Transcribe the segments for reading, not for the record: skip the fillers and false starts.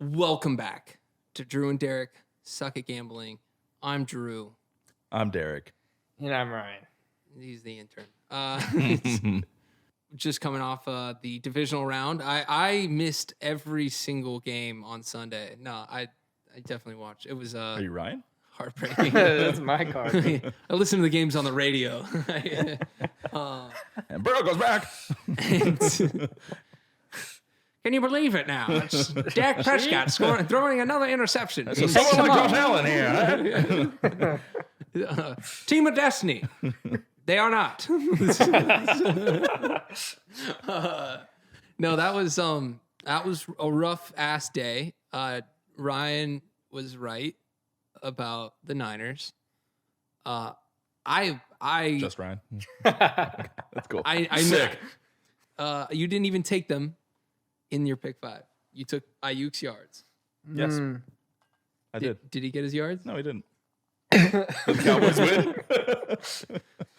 Welcome back to Drew and Derek Suck at Gambling. I'm Drew. I'm Derek. And I'm Ryan. He's the intern. It's just coming off the divisional round. I missed every single game on Sunday. No, I definitely watched. It was Are you Ryan? heartbreaking. That's my card. I listen to the games on the radio. And Burrow goes back. Can you believe it now? It's Dak Prescott throwing another interception. So someone like Josh Allen here. Team of Destiny. They are not. No, that was a rough ass day. Ryan was right about the Niners. Just Ryan. That's cool. I Sick. You didn't even take them in your pick 5. You took Ayuk's yards. Yes. I did. Did he get his yards? No, he didn't. Did the Cowboys win?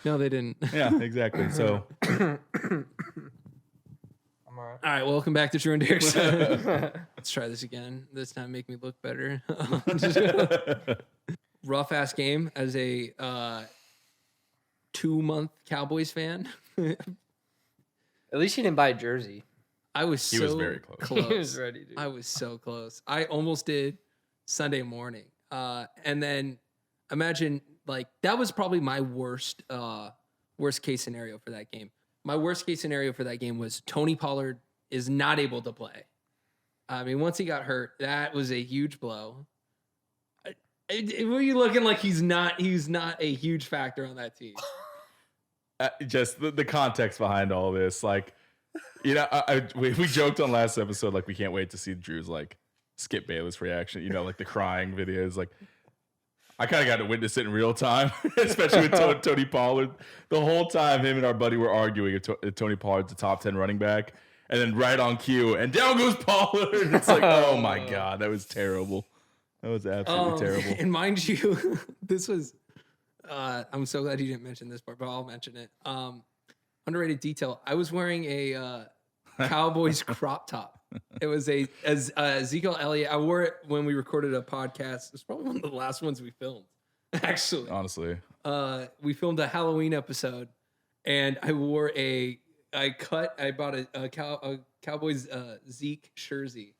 No, they didn't. Yeah, exactly. So I'm all right. All right, welcome back to Drew and Derek's. Let's try this again. This time, make me look better. Rough ass game as a 2-month Cowboys fan. At least you didn't buy a jersey. I was He so was very close. He was ready, dude. I was so close. I almost did Sunday morning. And then imagine, like, that was probably my worst case scenario for that game. My worst case scenario for that game was Tony Pollard is not able to play. I mean, once he got hurt, that was a huge blow. Were you looking like he's not a huge factor on that team? Just the context behind all this, like, you know, we joked on last episode, like, we can't wait to see Drew's like Skip Bayless reaction, you know, like the crying videos. Like, I kind of got to witness it in real time, especially with Tony Pollard. The whole time, him and our buddy were arguing if Tony Pollard's a top 10 running back, and then right on cue, and down goes Pollard. And it's like, oh my god, that was terrible. That was absolutely terrible. And mind you, this was. I'm so glad you didn't mention this part, but I'll mention it. Underrated detail. I was wearing a Cowboys crop top. It was Ezekiel Elliott. I wore it when we recorded a podcast. It's probably one of the last ones we filmed, actually. Honestly. We filmed a Halloween episode, and I bought a Cowboys Zeke jersey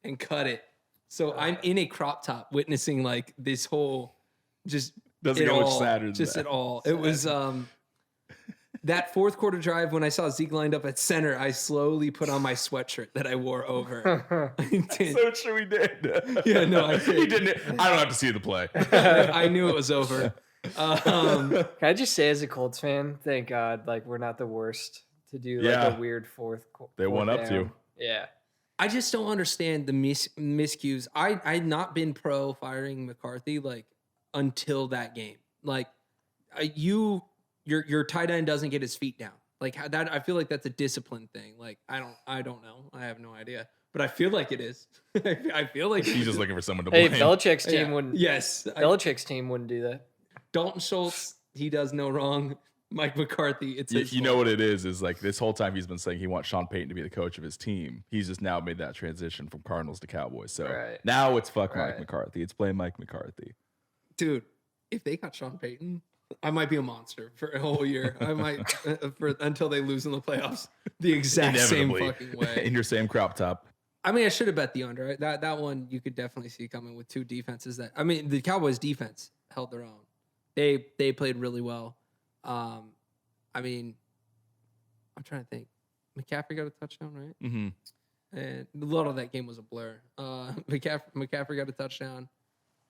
and cut it. So I'm in a crop top witnessing like this whole just Doesn't get much sadder than just that. at all. It was that fourth quarter drive when I saw Zeke lined up at center, I slowly put on my sweatshirt that I wore over. I did. So true, we did. Yeah, no, I did. He didn't. I don't have to see the play. I knew it was over. Can I just say, as a Colts fan, thank God, like, we're not the worst to do like a weird fourth. They won up down. to. Yeah. I just don't understand the miscues. I'd not been pro firing McCarthy like until that game. Like your tight end doesn't get his feet down. Like that, I feel like that's a discipline thing. Like I don't know. I have no idea, but I feel like it is. I feel like He's just looking for someone to Hey, blame. Belichick's team Yeah. wouldn't. Yes, Belichick's team wouldn't do that. Dalton Schultz, he does no wrong. Mike McCarthy, it's his You know fault. what it is like this whole time he's been saying he wants Sean Payton to be the coach of his team. He's just now made that transition from Cardinals to Cowboys. So Right. now it's fuck Mike Right. McCarthy. It's blame Mike McCarthy. Dude, if they got Sean Payton, I might be a monster for a whole year. I might until they lose in the playoffs the exact same Inevitably. fucking way. In your same crop top. I mean, I should have bet the under. Right? That one you could definitely see coming with two defenses. The Cowboys defense held their own. They played really well. I mean, I'm trying to think. McCaffrey got a touchdown, right? Mm-hmm. And a lot of that game was a blur. McCaffrey got a touchdown,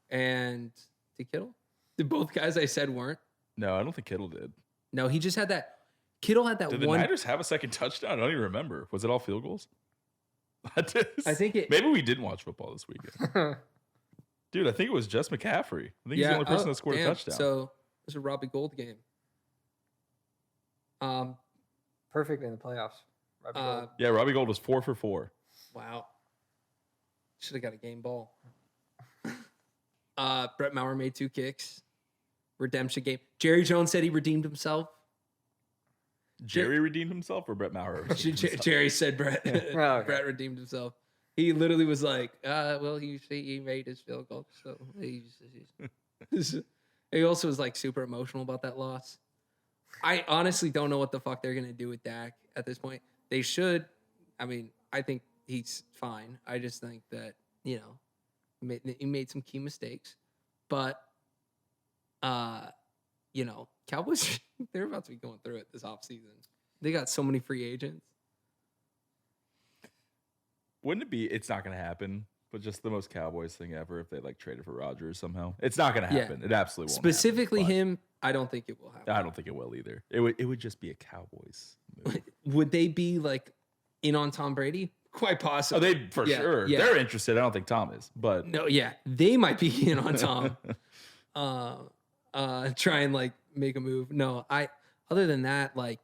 and did Kittle? Did both guys I said weren't? No, I don't think Kittle did. No, he just had that. Kittle had that Did the one. Niners have a second touchdown? I don't even remember. Was it all field goals? I think it. Maybe we didn't watch football this weekend. Dude, I think it was just McCaffrey. I think he's the only person that scored a touchdown. So it was a Robbie Gould game. Perfect in the playoffs. Robbie Gould. Yeah, Robbie Gould was 4 for 4. Wow. Should have got a game ball. Brett Maher made 2 kicks. Redemption game. Jerry Jones said he redeemed himself. Jerry redeemed himself or Brett Maher? redeemed himself? Jerry said Brett. okay. Brett redeemed himself. He literally was like, well, he made his field goal. So he also was like super emotional about that loss. I honestly don't know what the fuck they're going to do with Dak at this point. They should. I mean, I think he's fine. I just think that, he made some key mistakes. But, Cowboys, they're about to be going through it this offseason. They got so many free agents. Wouldn't it be? It's not going to happen, but just the most Cowboys thing ever if they like traded for Rodgers somehow. It's not going to happen. It absolutely won't. Specifically happen, him, I don't think it will happen. I don't think it will either. It would just be a Cowboys move. Would they be like in on Tom Brady? Quite possible. Oh, they for sure. Yeah. They're interested. I don't think Tom is, but no, yeah, they might be in on Tom. Try and like make a move. No, other than that, like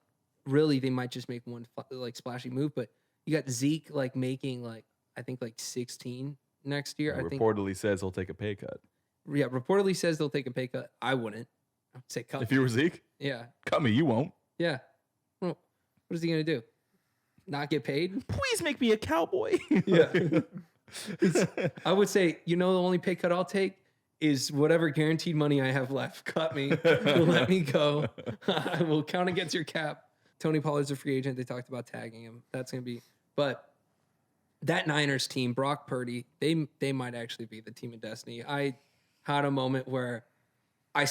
really, they might just make one like splashy move. But you got Zeke like making like I think like 16 next year. Reportedly says he'll take a pay cut. Yeah, reportedly says they'll take a pay cut. I wouldn't. I'd say cut. If you were Zeke, yeah, cut me. You won't. Yeah. Well, what is he gonna do? Not get paid? Please make me a Cowboy. Yeah. I would say, the only pay cut I'll take is whatever guaranteed money I have left. Cut me. Let me go. I will count against your cap. Tony Pollard's a free agent. They talked about tagging him. That's going to be. But that Niners team, Brock Purdy, they might actually be the team of destiny. I had a moment where I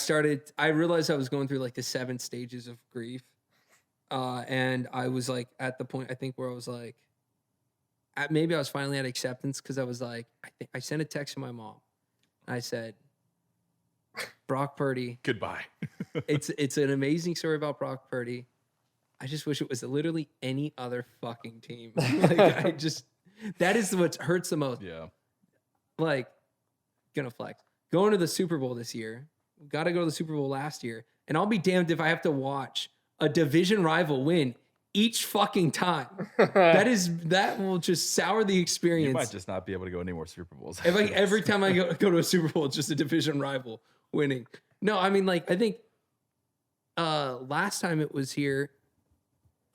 realized I was going through like the 7 stages of grief. And I was like at the point, I think, where I was like, maybe I was finally at acceptance because I was like, I sent a text to my mom. I said, Brock Purdy. Goodbye. It's an amazing story about Brock Purdy. I just wish it was literally any other fucking team. Like, that is what hurts the most. Yeah. Like, gonna flex. Going to the Super Bowl this year. Got to go to the Super Bowl last year. And I'll be damned if I have to watch a division rival win each fucking time. That will just sour the experience. You might just not be able to go any more Super Bowls. Every time I go to a Super Bowl, it's just a division rival winning. No, I mean, like, I think last time it was here,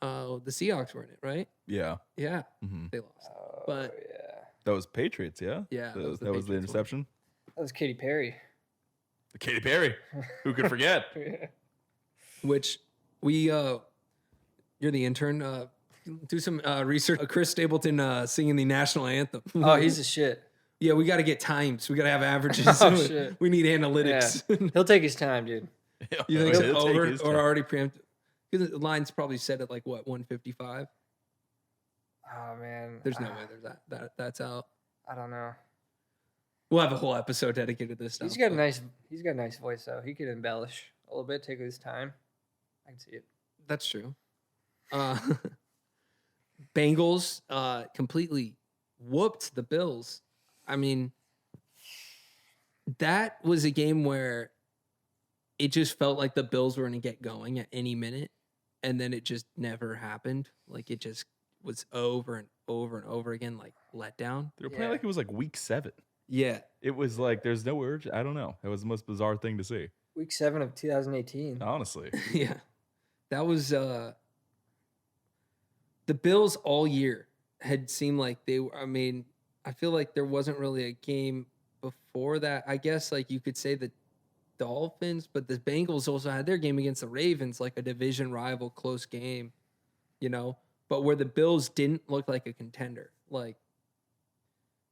the Seahawks were in it, right? Yeah. Yeah. Mm-hmm. They lost. But yeah. That was Patriots, yeah? Yeah. That was the interception? That was Katy Perry. Katy Perry. Who could forget? Which you're the intern. Do some research. Chris Stapleton singing the national anthem. Oh, he's a shit. Yeah, we got to get times. We got to have averages. Oh, shit. We need analytics. Yeah. He'll take his time, dude. You think it's over or already preempted? Because the line's probably set at like what, 155? Oh man, there's no way there's that's out. I don't know. We'll have a whole episode dedicated to this stuff. He's got a nice voice though. He could embellish a little bit, take his time. I can see it. That's true. Bengals completely whooped the Bills. I mean, that was a game where it just felt like the Bills were going to get going at any minute, and then it just never happened. Like, it just was over and over and over again, like letdown. They were playing like it was like week 7. Yeah. It was like there's no urge. I don't know. It was the most bizarre thing to see. Week 7 of 2018. Honestly. Yeah. That was the Bills all year had seemed like they were, I mean, I feel like there wasn't really a game before that. I guess like you could say the Dolphins, but the Bengals also had their game against the Ravens, like a division rival, close game, but where the Bills didn't look like a contender. Like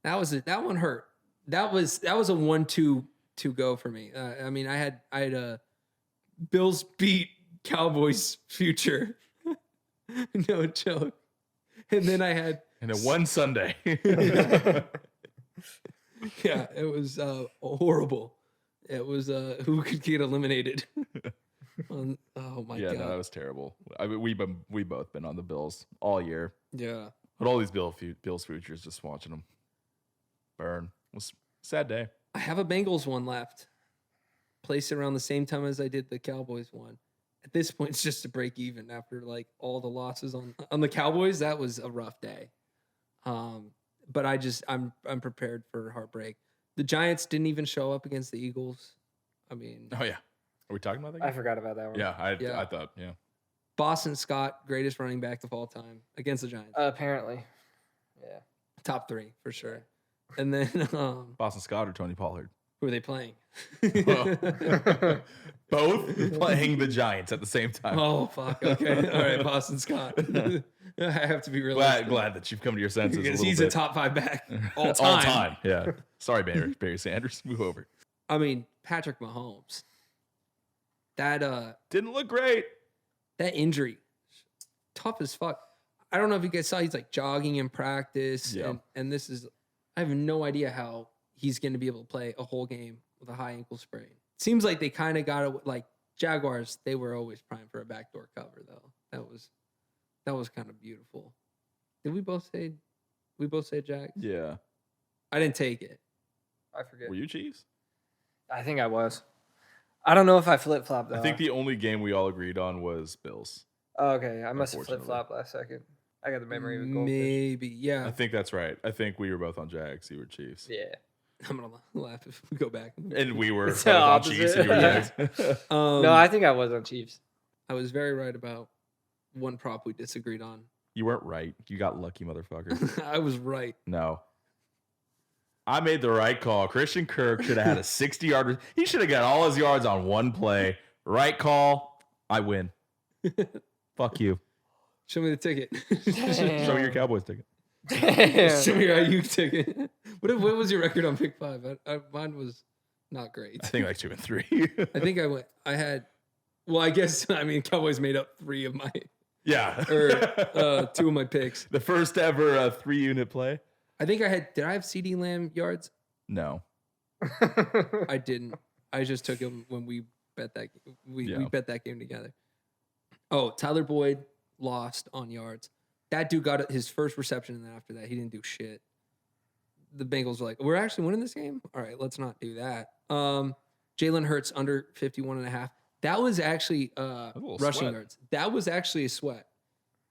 that one hurt. That was a 1-2 to go for me. I mean, I had a Bills beat Cowboys future. No joke. And then I had and it one Sunday. Yeah, it was horrible. It was who could get eliminated. Oh my god. Yeah, no, that was terrible. I mean, we both been on the Bills all year. Yeah. But all these Bills futures, just watching them burn. It was a sad day. I have a Bengals one left. Placed around the same time as I did the Cowboys one. At this point, it's just to break even after like all the losses on the Cowboys. That was a rough day. But I'm prepared for heartbreak. The Giants didn't even show up against the Eagles. I mean, oh yeah, are we talking about that game? I forgot about that one. Yeah, I thought, yeah. Boston Scott, greatest running back of all time against the Giants. Apparently, yeah. top 3 for sure. And then Boston Scott or Tony Pollard? who are they playing? Both playing the Giants at the same time. Oh fuck. Okay. All right, Boston Scott. I have to be realistic. Glad that you've come to your senses because a little he's bit. a top 5 back all time. All time. Yeah. Sorry, Barry Sanders. Move over. I mean, Patrick Mahomes. That Didn't look great. that injury, tough as fuck. I don't know if you guys saw he's like jogging in practice, Yeah. and this is, I have no idea how he's going to be able to play a whole game with a high ankle sprain. Seems like they kind of got it like Jaguars. They were always primed for a backdoor cover though. That was kind of beautiful. Did we both say Jags? Yeah. I didn't take it. I forget. Were you Chiefs? I think I was. I don't know if I flip-flopped, though. I think the only game we all agreed on was Bills. Oh, okay. I must have Unfortunately. flip-flopped last second. I got the memory of a goldfish. Maybe, yeah. I think that's right. I think we were both on Jags. You were Chiefs. Yeah. I'm gonna laugh if we go back. And we were It's both the on Chiefs and you were Jags. No, I think I was on Chiefs. I was very right about one prop we disagreed on. You weren't right. You got lucky, motherfucker. I was right. No. I made the right call. Christian Kirk should have had a 60-yard. He should have got all his yards on one play. Right call. I win. Fuck you. Show me the ticket. Show me your Cowboys ticket. Damn. Show me your IU ticket. What was your record on pick 5? Mine was not great. I think like 2 and 3. I think I had. Well, I guess Cowboys made up 3 of my Yeah. or 2 of my picks. The first ever 3-unit play? I think I had. Did I have CD Lamb yards? No. I didn't. I just took him when we bet that. We bet that game together. Oh, Tyler Boyd lost on yards. That dude got his first reception, and then after that, he didn't do shit. The Bengals were like, "We're actually winning this game. All right, let's not do that." Jalen Hurts under 51.5. That was actually rushing yards. That was actually a sweat.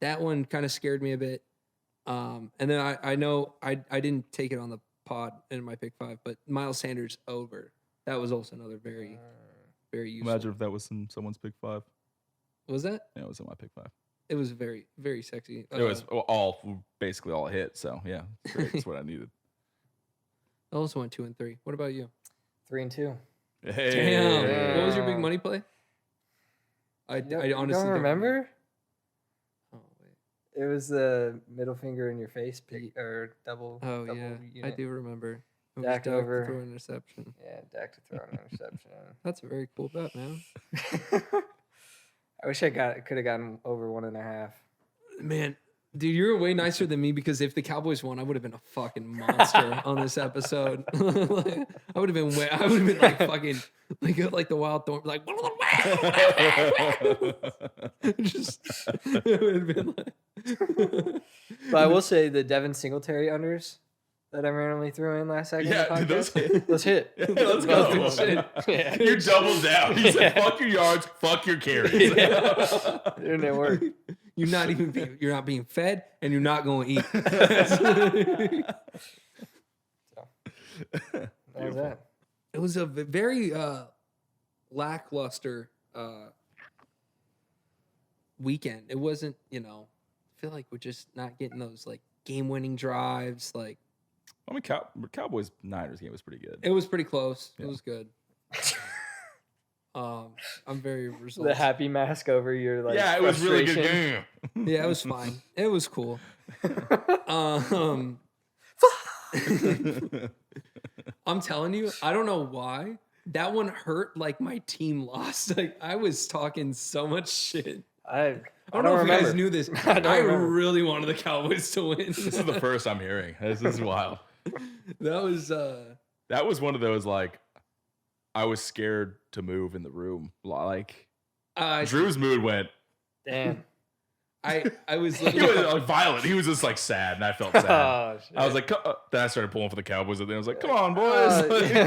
That one kind of scared me a bit. And then I know I didn't take it on the pod in my pick 5, but Miles Sanders over. That was also another very, very useful. Imagine if that was in someone's pick 5. Was that? Yeah, it was in my pick 5. It was very, very sexy. It was basically all a hit. So yeah, it's great. That's what I needed. I also went 2 and 3. What about you? 3 and 2. Hey. Damn. What was your big money play? I honestly don't remember. Remember. Oh wait. It was the middle finger in your face or double. Oh double yeah, unit. I do remember. It was Dak Dak over. to throw an interception. Yeah, Dak to throw an interception. That's a very cool bet, man. I wish I could have gotten over 1.5. Man, dude, you're way nicer than me because if the Cowboys won, I would have been a fucking monster on this episode. Like, I would have been like fucking like the wild thorn, like just it would have been like. But I will say the Devin Singletary unders that I randomly threw in last second. Yeah, of the those podcast, hit. Those hit. Yeah, let's go. Those hit. Yeah. You doubled down. You said, fuck your yards, fuck your carries. Didn't it work? You're not being fed, and you're not going to eat. That was that. It was a very lackluster weekend. It wasn't, I feel like we're just not getting those like game-winning drives. Like, I mean, Cowboys Niners game was pretty good. it was pretty close. Yeah. It was good. I'm very The results. happy mask over your like. Yeah, it was really good frustration. game. Yeah, it was fine. It was cool. I'm telling you, I don't know why that one hurt. Like my team lost. Like I was talking so much shit. I I don't know if remember. you guys knew this. I don't I remember. really wanted the Cowboys to win. This is the first I'm hearing. This is wild. That was That was one of those like I was scared to move in the room. Like Drew's mood went. Damn. I was He looking was like, violent. He was just like sad, and I felt sad. Oh, shit. I was like, then I started pulling for the Cowboys, and then I was like, come on, boys, yeah.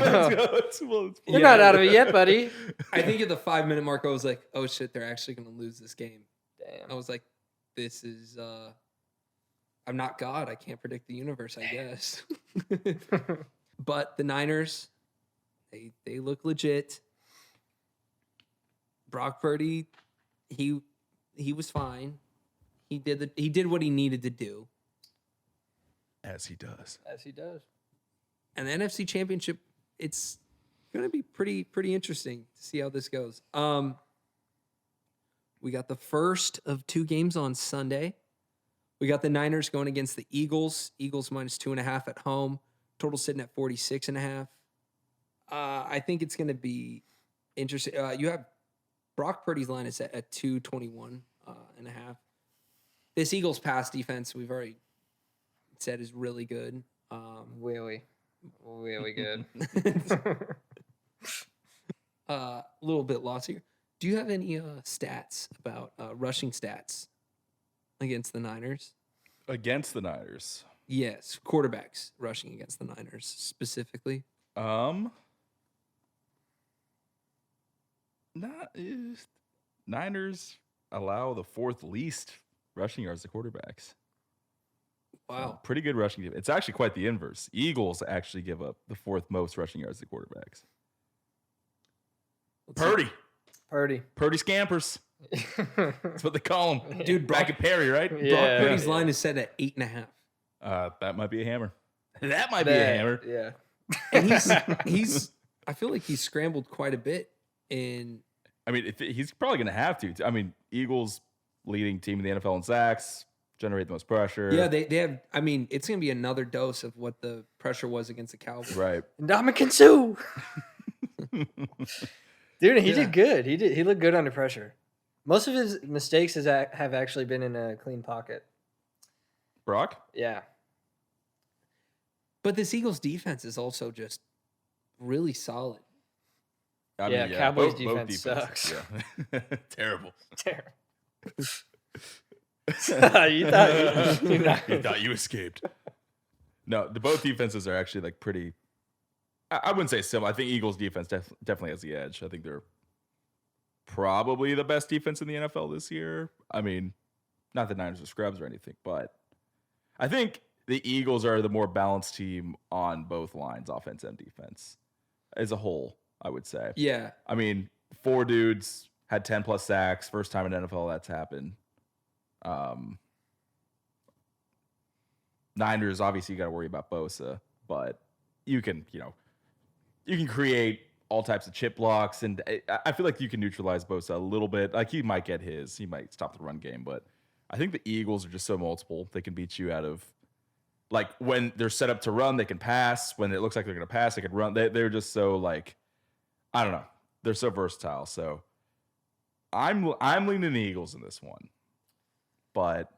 let's go. Let's You're not out of it yet, buddy. I think at the 5-minute mark, I was like, oh shit, they're actually gonna lose this game. I Damn. was like, this is I'm not God. I can't predict the universe, I guess. But the Niners, they look legit. Brock Purdy, he was fine. He did what he needed to do. As he does. As he does. And the NFC Championship, it's going to be pretty interesting to see how this goes. We got the first of 2 games on Sunday. We got the Niners going against the Eagles. Eagles minus 2.5 at home. Total sitting at 46.5. I think it's going to be interesting. You have Brock Purdy's line is at 221 and a half. This Eagles pass defense, we've already said, is really good. Really good. A little bit lost here. Do you have any stats about rushing stats against the Niners? Against the Niners. Yes, quarterbacks rushing against the Niners specifically. Niners allow the 4th least rushing yards to quarterbacks. Wow. So pretty good rushing. It's actually quite the inverse. Eagles actually give up the 4th most rushing yards to quarterbacks. Purdy scampers. That's what they call him. Dude, Back at Perry, right? Yeah. Brock Purdy's line is set at 8.5. That might be a hammer. That might be a hammer. Yeah. And he's I feel like he's scrambled quite a bit in. I mean, he's probably going to have to. I mean, Eagles leading team in the NFL in sacks, generate the most pressure. Yeah, they have. I mean, it's going to be another dose of what the pressure was against the Cowboys. Right. Ndamukong Suh. Dude, he did good. He looked good under pressure. Most of his mistakes have actually been in a clean pocket. Brock? Yeah. But this Eagles defense is also just really solid. I mean, Cowboys both defense defenses, sucks. Yeah. Terrible. You thought you escaped. No, both defenses are actually like pretty. I wouldn't say similar. I think Eagles defense definitely has the edge. I think they're probably the best defense in the NFL this year. I mean, not that Niners are scrubs or anything, but I think the Eagles are the more balanced team on both lines, offense and defense, as a whole, I would say. Yeah. I mean, 4 dudes had 10 plus sacks. First time in NFL that's happened. Niners, obviously, you got to worry about Bosa, but you can create all types of chip blocks, and I feel like you can neutralize Bosa a little bit. Like, he might get his. He might stop the run game, but I think the Eagles are just so multiple. They can beat you out of, like, when they're set up to run, they can pass. When it looks like they're going to pass, they can run. They're just so, like, I don't know. They're so versatile. So I'm leaning the Eagles in this one. But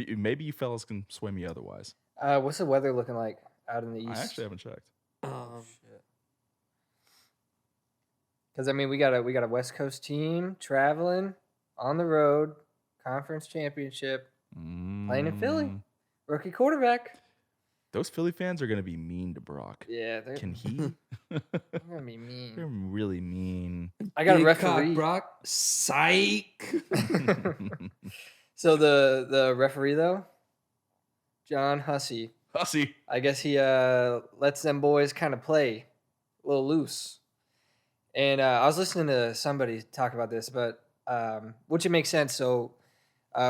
maybe you fellas can sway me otherwise. What's the weather looking like out in the east? I actually haven't checked. Because I mean, we got a West Coast team traveling on the road, conference championship, playing in Philly, rookie quarterback. Those Philly fans are gonna be mean to Brock. Yeah, Can he? they're gonna be mean. They're really mean. I got a Big referee. cock, Brock. Psych. So the referee though, John Hussey. I guess he lets them boys kind of play a little loose. And I was listening to somebody talk about this, but which it makes sense. So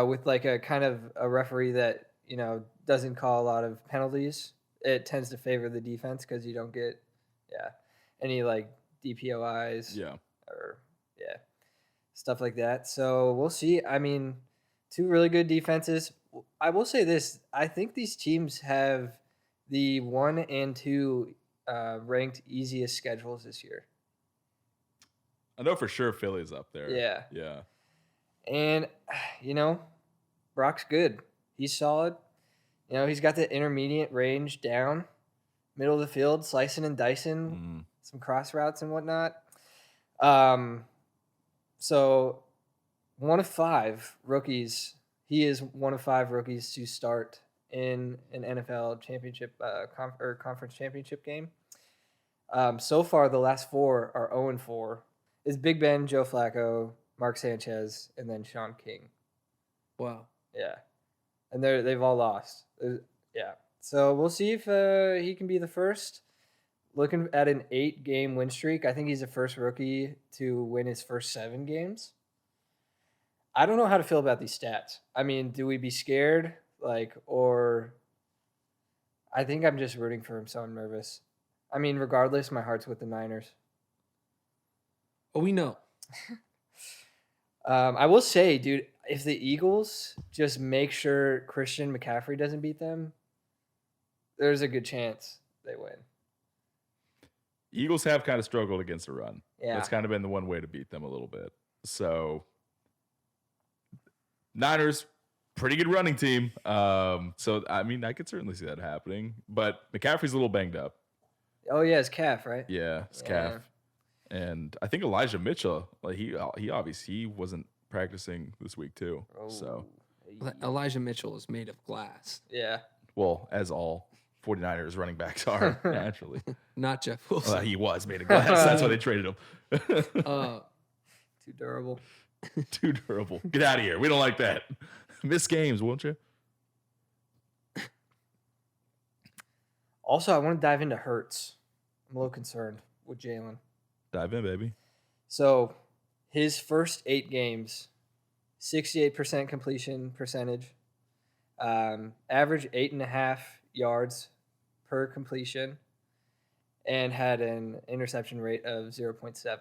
with like a kind of a referee that, you know, doesn't call a lot of penalties, it tends to favor the defense because you don't get any like DPOIs or stuff like that. So we'll see. I mean, 2 really good defenses. I will say this. I think these teams have the 1 and 2 ranked easiest schedules this year. I know for sure Philly's up there. Yeah. Yeah. And, you know, Brock's good. He's solid. You know, he's got the intermediate range down, middle of the field, slicing and dicing, some cross routes and whatnot. So 1 of 5 rookies. He is 1 of 5 rookies to start in an NFL championship conference championship game. So far, the last 4 are 0-4. Is Big Ben, Joe Flacco, Mark Sanchez, and then Sean King. Wow. Yeah. And they've all lost. Yeah. So we'll see if he can be the first. Looking at an 8-game win streak, I think he's the first rookie to win his first 7 games. I don't know how to feel about these stats. I mean, do we be scared? Like, or I think I'm just rooting for him, so I'm nervous. I mean, regardless, my heart's with the Niners. Oh, we know. I will say, dude, if the Eagles just make sure Christian McCaffrey doesn't beat them, there's a good chance they win. Eagles have kind of struggled against the run. Yeah. That's kind of been the one way to beat them a little bit. So, Niners, pretty good running team. So, I mean, I could certainly see that happening. But McCaffrey's a little banged up. Oh, yeah, it's calf, right? Yeah, it's calf. And I think Elijah Mitchell, like he obviously wasn't practicing this week too. Oh, so Elijah Mitchell is made of glass. Yeah. Well, as all 49ers running backs are naturally. Not Jeff Wilson. Well, he was made of glass. That's why they traded him. Too durable. Too durable. Get out of here. We don't like that. Miss games, won't you? Also, I want to dive into Hurts. I'm a little concerned with Jalen. Dive in, baby. So, his first 8 games, 68% completion percentage, average 8.5 yards per completion, and had an interception rate of 0.7.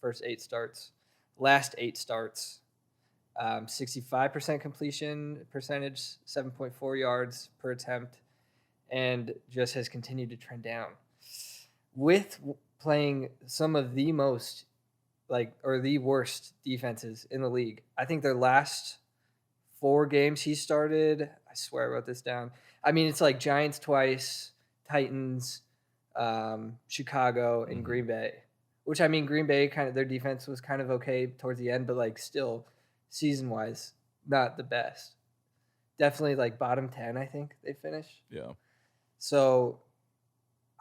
First 8 starts. Last 8 starts, 65% completion percentage, 7.4 yards per attempt, and just has continued to trend down. With playing some of the most, or the worst defenses in the league. I think their last 4 games he started, I swear I wrote this down. I mean, it's like Giants twice, Titans, Chicago, and Green Bay. Which, I mean, Green Bay, their defense was kind of okay towards the end, but, still, season-wise, not the best. Definitely, bottom 10, I think they finished. Yeah. So,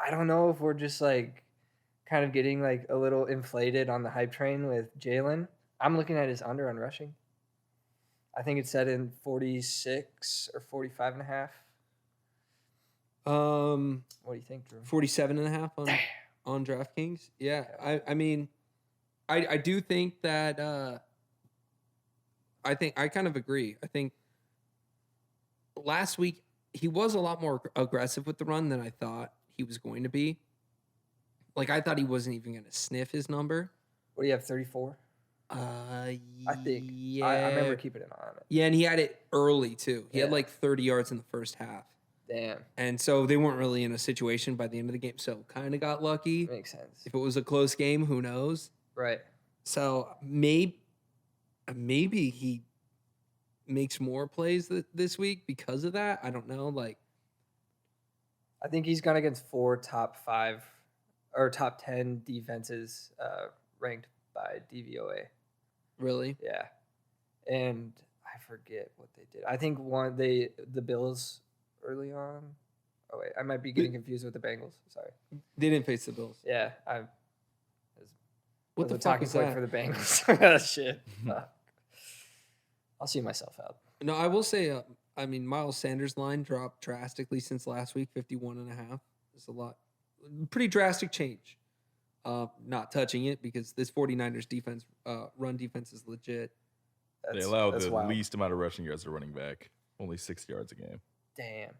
I don't know if we're just, kind of getting a little inflated on the hype train with Jalen. I'm looking at his under on rushing. I think it's set in 46 or 45 and a half. What do you think, Drew? 47 and a half on DraftKings. Yeah. I mean, I do think that I kind of agree. I think last week he was a lot more aggressive with the run than I thought he was going to be. I thought he wasn't even going to sniff his number. What do you have, 34? I think. Yeah. I remember keeping an eye on it. Yeah, and he had it early, too. He had 30 yards in the first half. Damn. And so they weren't really in a situation by the end of the game. So kind of got lucky. Makes sense. If it was a close game, who knows? Right. So maybe he makes more plays this week because of that. I don't know. I think he's gone against 4 top 5 or top 10 defenses ranked by DVOA. Really? Yeah. And I forget what they did. I think the Bills early on. Oh wait, I might be getting confused with the Bengals. Sorry. They didn't face the Bills. Yeah, what the talking fuck is point that for the Bengals? Shit. I'll see myself out. No, I will say, I mean, Miles Sanders' line dropped drastically since last week, 51.5. It's a lot. Pretty drastic change. Not touching it because this 49ers defense, run defense is legit. They allow the wild. least amount of rushing yards to running back. Only 6 yards a game. Damn.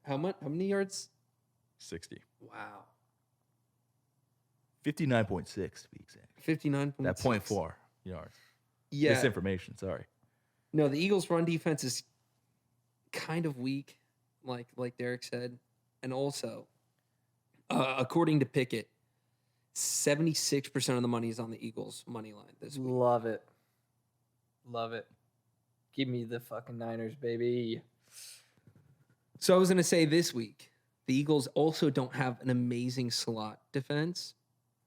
How many yards? 60. Wow. 59.6 to be exact. 59.6. That 0.4 yards. Yeah. Misinformation, sorry. No, the Eagles' run defense is kind of weak, like Derek said. And also, according to Pickett, 76% of the money is on the Eagles' money line this week. Love it. Give me the fucking Niners, baby. So I was going to say this week, the Eagles also don't have an amazing slot defense.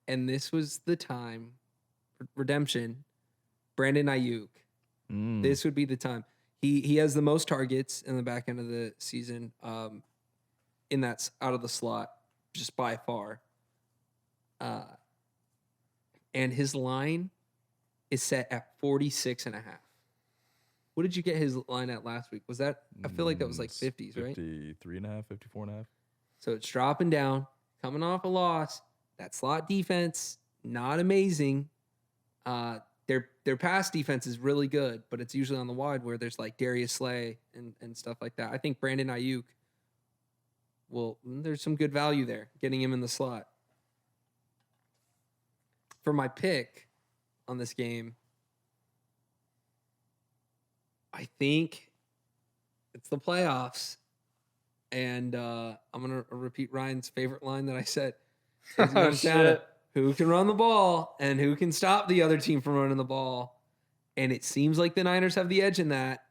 And this was the time, redemption, Brandon Ayuk. This would be the time. He has the most targets in the back end of the season in that out of the slot, just by far. And his line is set at 46.5. What did you get his line at last week? Was that, I feel like that was 50s, right? 53.5, 54.5. So it's dropping down, coming off a loss. That slot defense, not amazing. their pass defense is really good, but it's usually on the wide where there's like Darius Slay and stuff like that. I think Brandon Ayuk there's some good value there, getting him in the slot. For my pick on this game, I think it's the playoffs. And I'm going to repeat Ryan's favorite line that I said. Oh, shit. Who can run the ball and who can stop the other team from running the ball. And it seems like the Niners have the edge in that.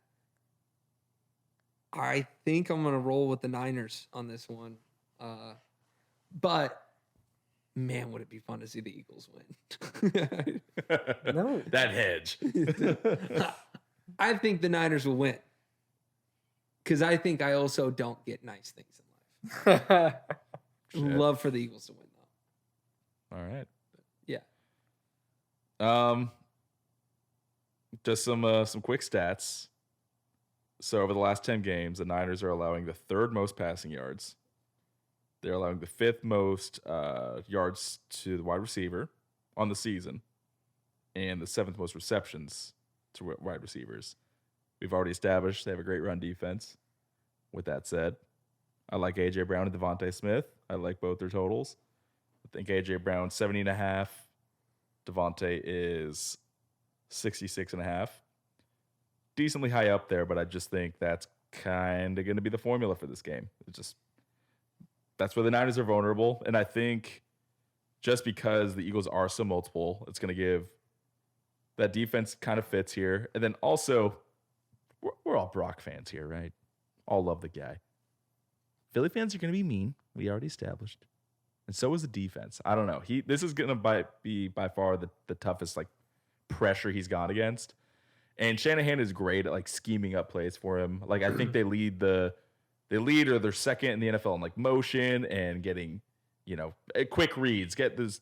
I think I'm going to roll with the Niners on this one. But, man, would it be fun to see the Eagles win. No. That hedge. I think the Niners will win. Because I think I also don't get nice things in life. Love for the Eagles to win, though. All right. Yeah. Just some quick stats. So over the last 10 games, the Niners are allowing the third most passing yards. They're allowing the fifth most yards to the wide receiver on the season, and the seventh most receptions to wide receivers. We've already established they have a great run defense. With that said, I like A.J. Brown and Devontae Smith. I like both their totals. I think A.J. Brown 70.5. Devontae is 66.5. Decently high up there, but I just think that's kind of going to be the formula for this game. That's where the Niners are vulnerable, and I think just because the Eagles are so multiple, it's going to give that defense kind of fits here. And then also, we're all Brock fans here, right? All love the guy. Philly fans are going to be mean. We already established. And so is the defense. I don't know. This is going to be by far the toughest pressure he's gone against. And Shanahan is great at scheming up plays for him. I think they lead or they're second in the NFL in motion and getting, quick reads. Get this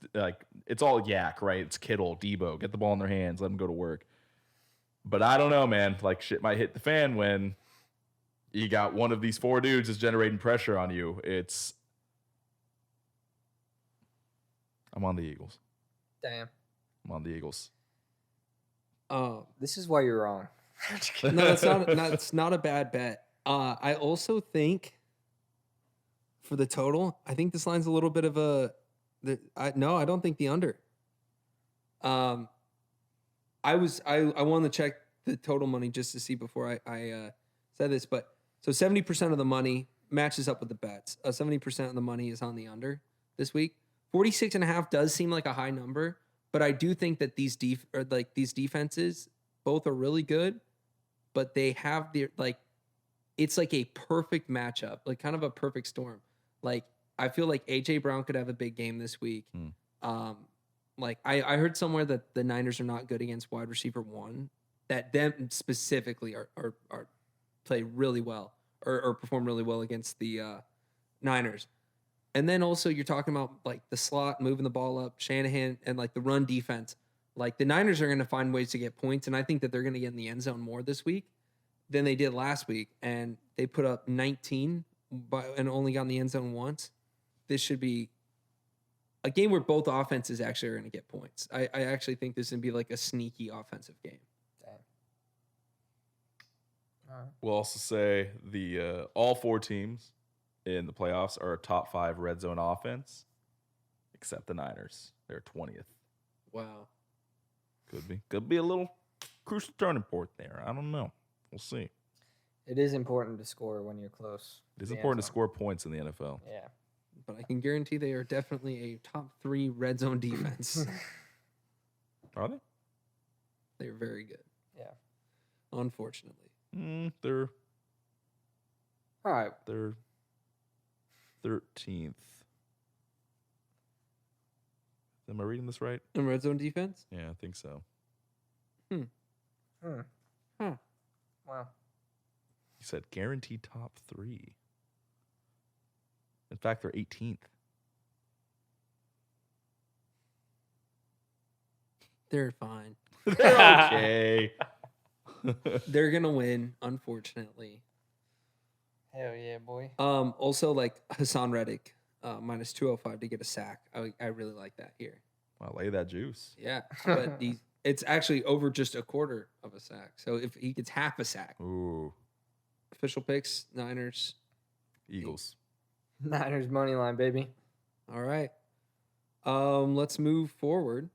it's all yak, right? It's Kittle, Debo, get the ball in their hands, let them go to work. But I don't know, man. Shit might hit the fan when you got one of these four dudes is generating pressure on you. I'm on the Eagles. Damn. I'm on the Eagles. This is why you're wrong. No, it's not a bad bet. I also think for the total, I think this line's a little bit of I don't think the under. I wanted to check the total money just to see before I said this, but so 70% of the money matches up with the bets. 70% of the money is on the under this week. 46.5 does seem like a high number, but I do think that these defenses both are really good, but they have it's like a perfect matchup, kind of a perfect storm. I feel like A.J. Brown could have a big game this week. I heard somewhere that the Niners are not good against wide receiver one, that them specifically are play really well or perform really well against the Niners. And then also you're talking about the slot, moving the ball up, Shanahan, and the run defense. The Niners are going to find ways to get points, and I think that they're going to get in the end zone more this week than they did last week. And they put up 19 and only got in the end zone once. This should be a game where both offenses actually are going to get points. I actually think this is going to be a sneaky offensive game. We'll also say all four teams in the playoffs are a top 5 red zone offense, except the Niners. They're 20th. Wow. Could be a little crucial turning point there. I don't know. We'll see. It is important to score when you're close. It is important to score points in the NFL. Yeah. But I can guarantee they are definitely a top 3 red zone defense. Are they? They're very good. Yeah. Unfortunately. They're all right. They're 13th. Am I reading this right? In red zone defense? Yeah, I think so. Wow. You said guaranteed top 3. In fact, they're 18th. They're fine. They're okay. They're gonna win, unfortunately. Hell yeah, boy. Also Hassan Reddick, minus 205 to get a sack. I really like that here. Wow, lay that juice. Yeah, but It's actually over just a quarter of a sack. So if he gets half a sack. Ooh. Official picks, Niners. Eagles. Niners money line, baby. All right. Let's move forward.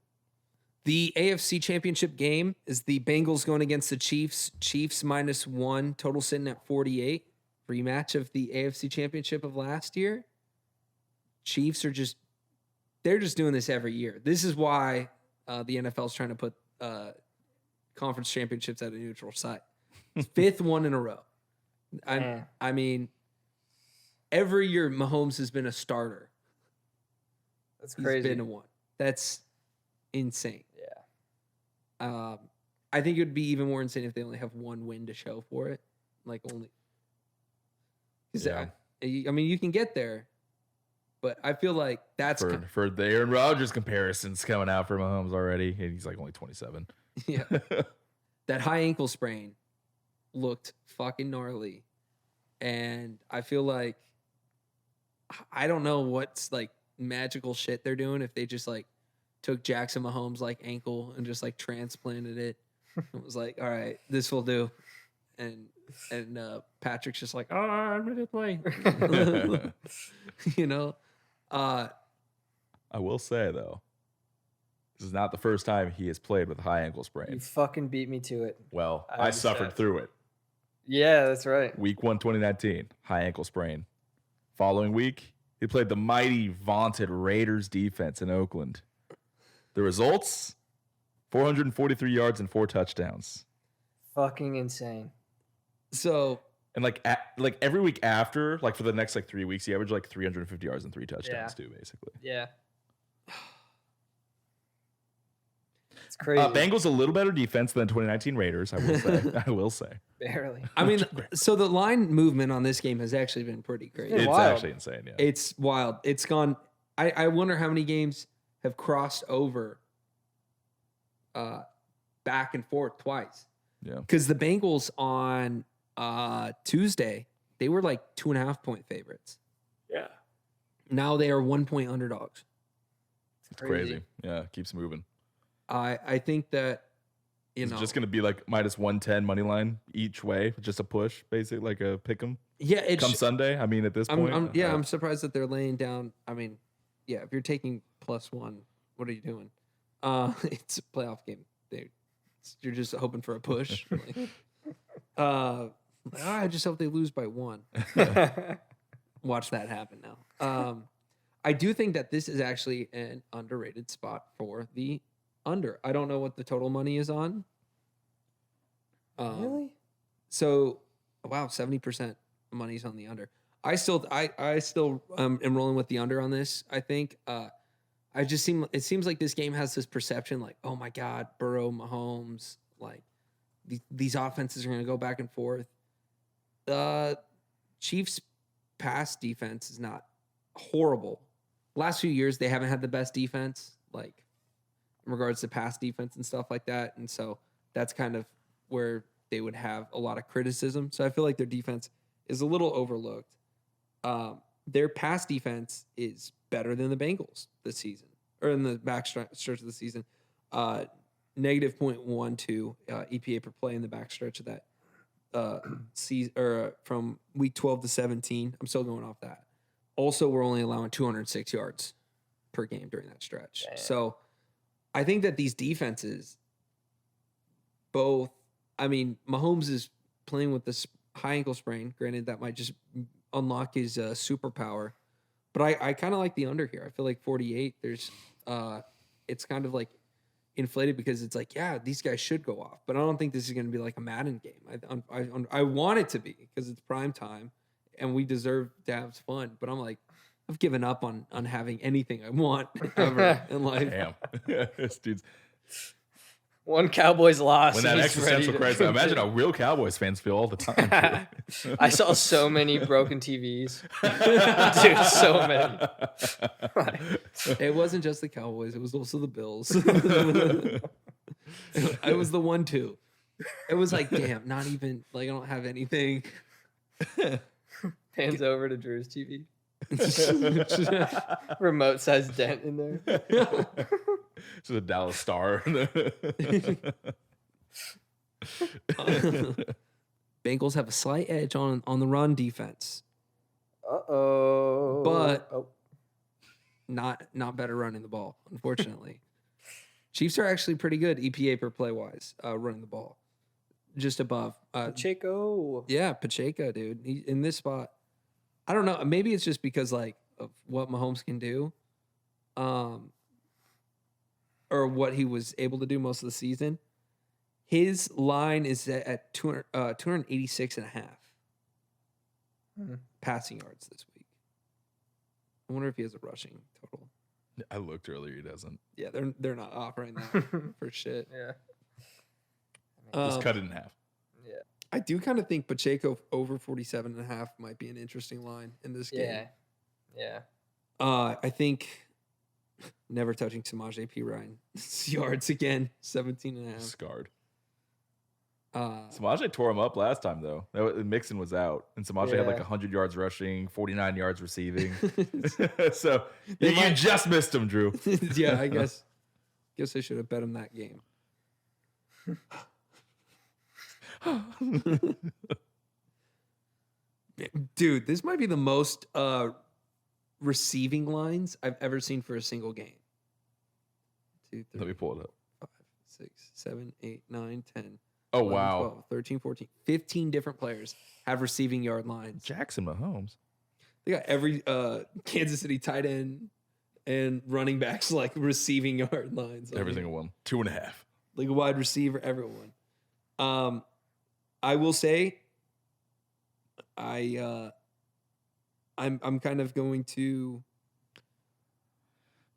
The AFC Championship game is the Bengals going against the Chiefs. Chiefs -1, total sitting at 48. Rematch of the AFC Championship of last year. Chiefs are they're just doing this every year. This is why the NFL is trying to put conference championships at a neutral site. 5th one in a row. I mean, every year Mahomes has been a starter. That's crazy. He's been one. That's insane. Yeah. I think it would be even more insane if they only have one win to show for it. Like only. Yeah. I mean, you can get there, but I feel like that's for the Aaron Rodgers comparisons coming out for Mahomes already. He's like only 27. Yeah. That high ankle sprain looked fucking gnarly. And I feel like I don't know what's like magical shit they're doing if they just like took Jackson Mahomes like ankle and just like transplanted it. It was like, all right, this will do. And Patrick's just like, oh, I'm ready to play. You know? I will say though, this is not the first time he has played with a high ankle sprain. You fucking beat me to it. Well, I suffered through it. Yeah, that's right. Week 1, 2019, high ankle sprain. Following week, he played the mighty, vaunted Raiders defense in Oakland. The results, 443 yards and 4 touchdowns. Fucking insane. So, and like every week after, like for the next like 3 weeks, he averaged like 350 yards and 3 touchdowns too, basically. Yeah. It's crazy. Bengals a little better defense than 2019 Raiders, I will say. I will say. Barely. I mean, so the line movement on this game has actually been pretty crazy. It's wild. actually insane, yeah. It's wild. It's gone. I wonder how many games have crossed over back and forth twice. Yeah. Because the Bengals on Tuesday, they were like 2.5 point favorites. Yeah. Now they are 1 point underdogs. It's crazy. Yeah, it keeps moving. I think that, it's just going to be like -110 money line each way, just a push, basically, like a pick 'em. Yeah, it's come Sunday. I mean, at this point, I'm surprised that they're laying down. I mean, yeah, if you're taking +1, what are you doing? It's a playoff game. You're just hoping for a push. I just hope they lose by 1. Watch that happen now. I do think that this is actually an underrated spot for the under. I don't know what the total money is on. Really? So, wow, 70% money's on the under. I still am rolling with the under on this. I think it seems like this game has this perception like, oh my God, Burrow, Mahomes, like these offenses are going to go back and forth. The Chiefs pass defense is not horrible. Last few years, they haven't had the best defense, like in regards to pass defense and stuff like that. And so that's kind of where they would have a lot of criticism. So I feel like their defense is a little overlooked. Their pass defense is better than the Bengals this season, or in the backstretch of the season. -0.12 EPA per play in the backstretch of that season, or from week 12 to 17. I'm still going off that. Also, we're only allowing 206 yards per game during that stretch. Damn. So I think that these defenses, both, I mean, Mahomes is playing with this high ankle sprain. Granted, that might just unlock his superpower. But I kind of like the under here. I feel like 48, it's kind of like inflated because it's like, yeah, these guys should go off. But I don't think this is going to be like a Madden game. I want it to be because it's prime time and we deserve to have fun. But I'm like, I've given up on having anything I want ever in life. Damn. This dude's... One Cowboys loss. When that existential crisis, I imagine how real Cowboys fans feel all the time. I saw so many broken TVs. Dude, so many. It wasn't just the Cowboys. It was also the Bills. It was the 1-2. It was like, damn, not even, like, I don't have anything. Pans over to Drew's TV. Remote sized dent in there. Just a Dallas Star. Bengals have a slight edge on the run defense. But not better running the ball, unfortunately. Chiefs are actually pretty good EPA per play wise, running the ball. Just above. Pacheco. Yeah, Pacheco, dude. In this spot. I don't know. Maybe it's just because like of what Mahomes can do. Or what he was able to do most of the season. His line is at 286 and a half passing yards this week. I wonder if he has a rushing total. I looked earlier. He doesn't. Yeah, they're not offering that for shit. Yeah. Just cut it in half. Yeah. I do kind of think Pacheco over 47 and a half might be an interesting line in this game. Yeah. I think never touching Samaje Perine yards again, 17 and a half. Scarred. Samaje tore him up last time, though. Mixon was out, and Samaje had like 100 yards rushing, 49 yards receiving. So you just missed him, Drew. Yeah, I guess I should have bet him that game. Dude, this might be the most receiving lines I've ever seen for a single game. 2, 3, Let me pull it up. 5, 6, 7, 8, 9, 10. Oh, 11, wow. 12, 13, 14, 15 different players have receiving yard lines. Jackson Mahomes. They got every Kansas City tight end and running backs like receiving yard lines. Every single one. 2.5. Like a wide receiver, everyone. I will say I'm kind of going to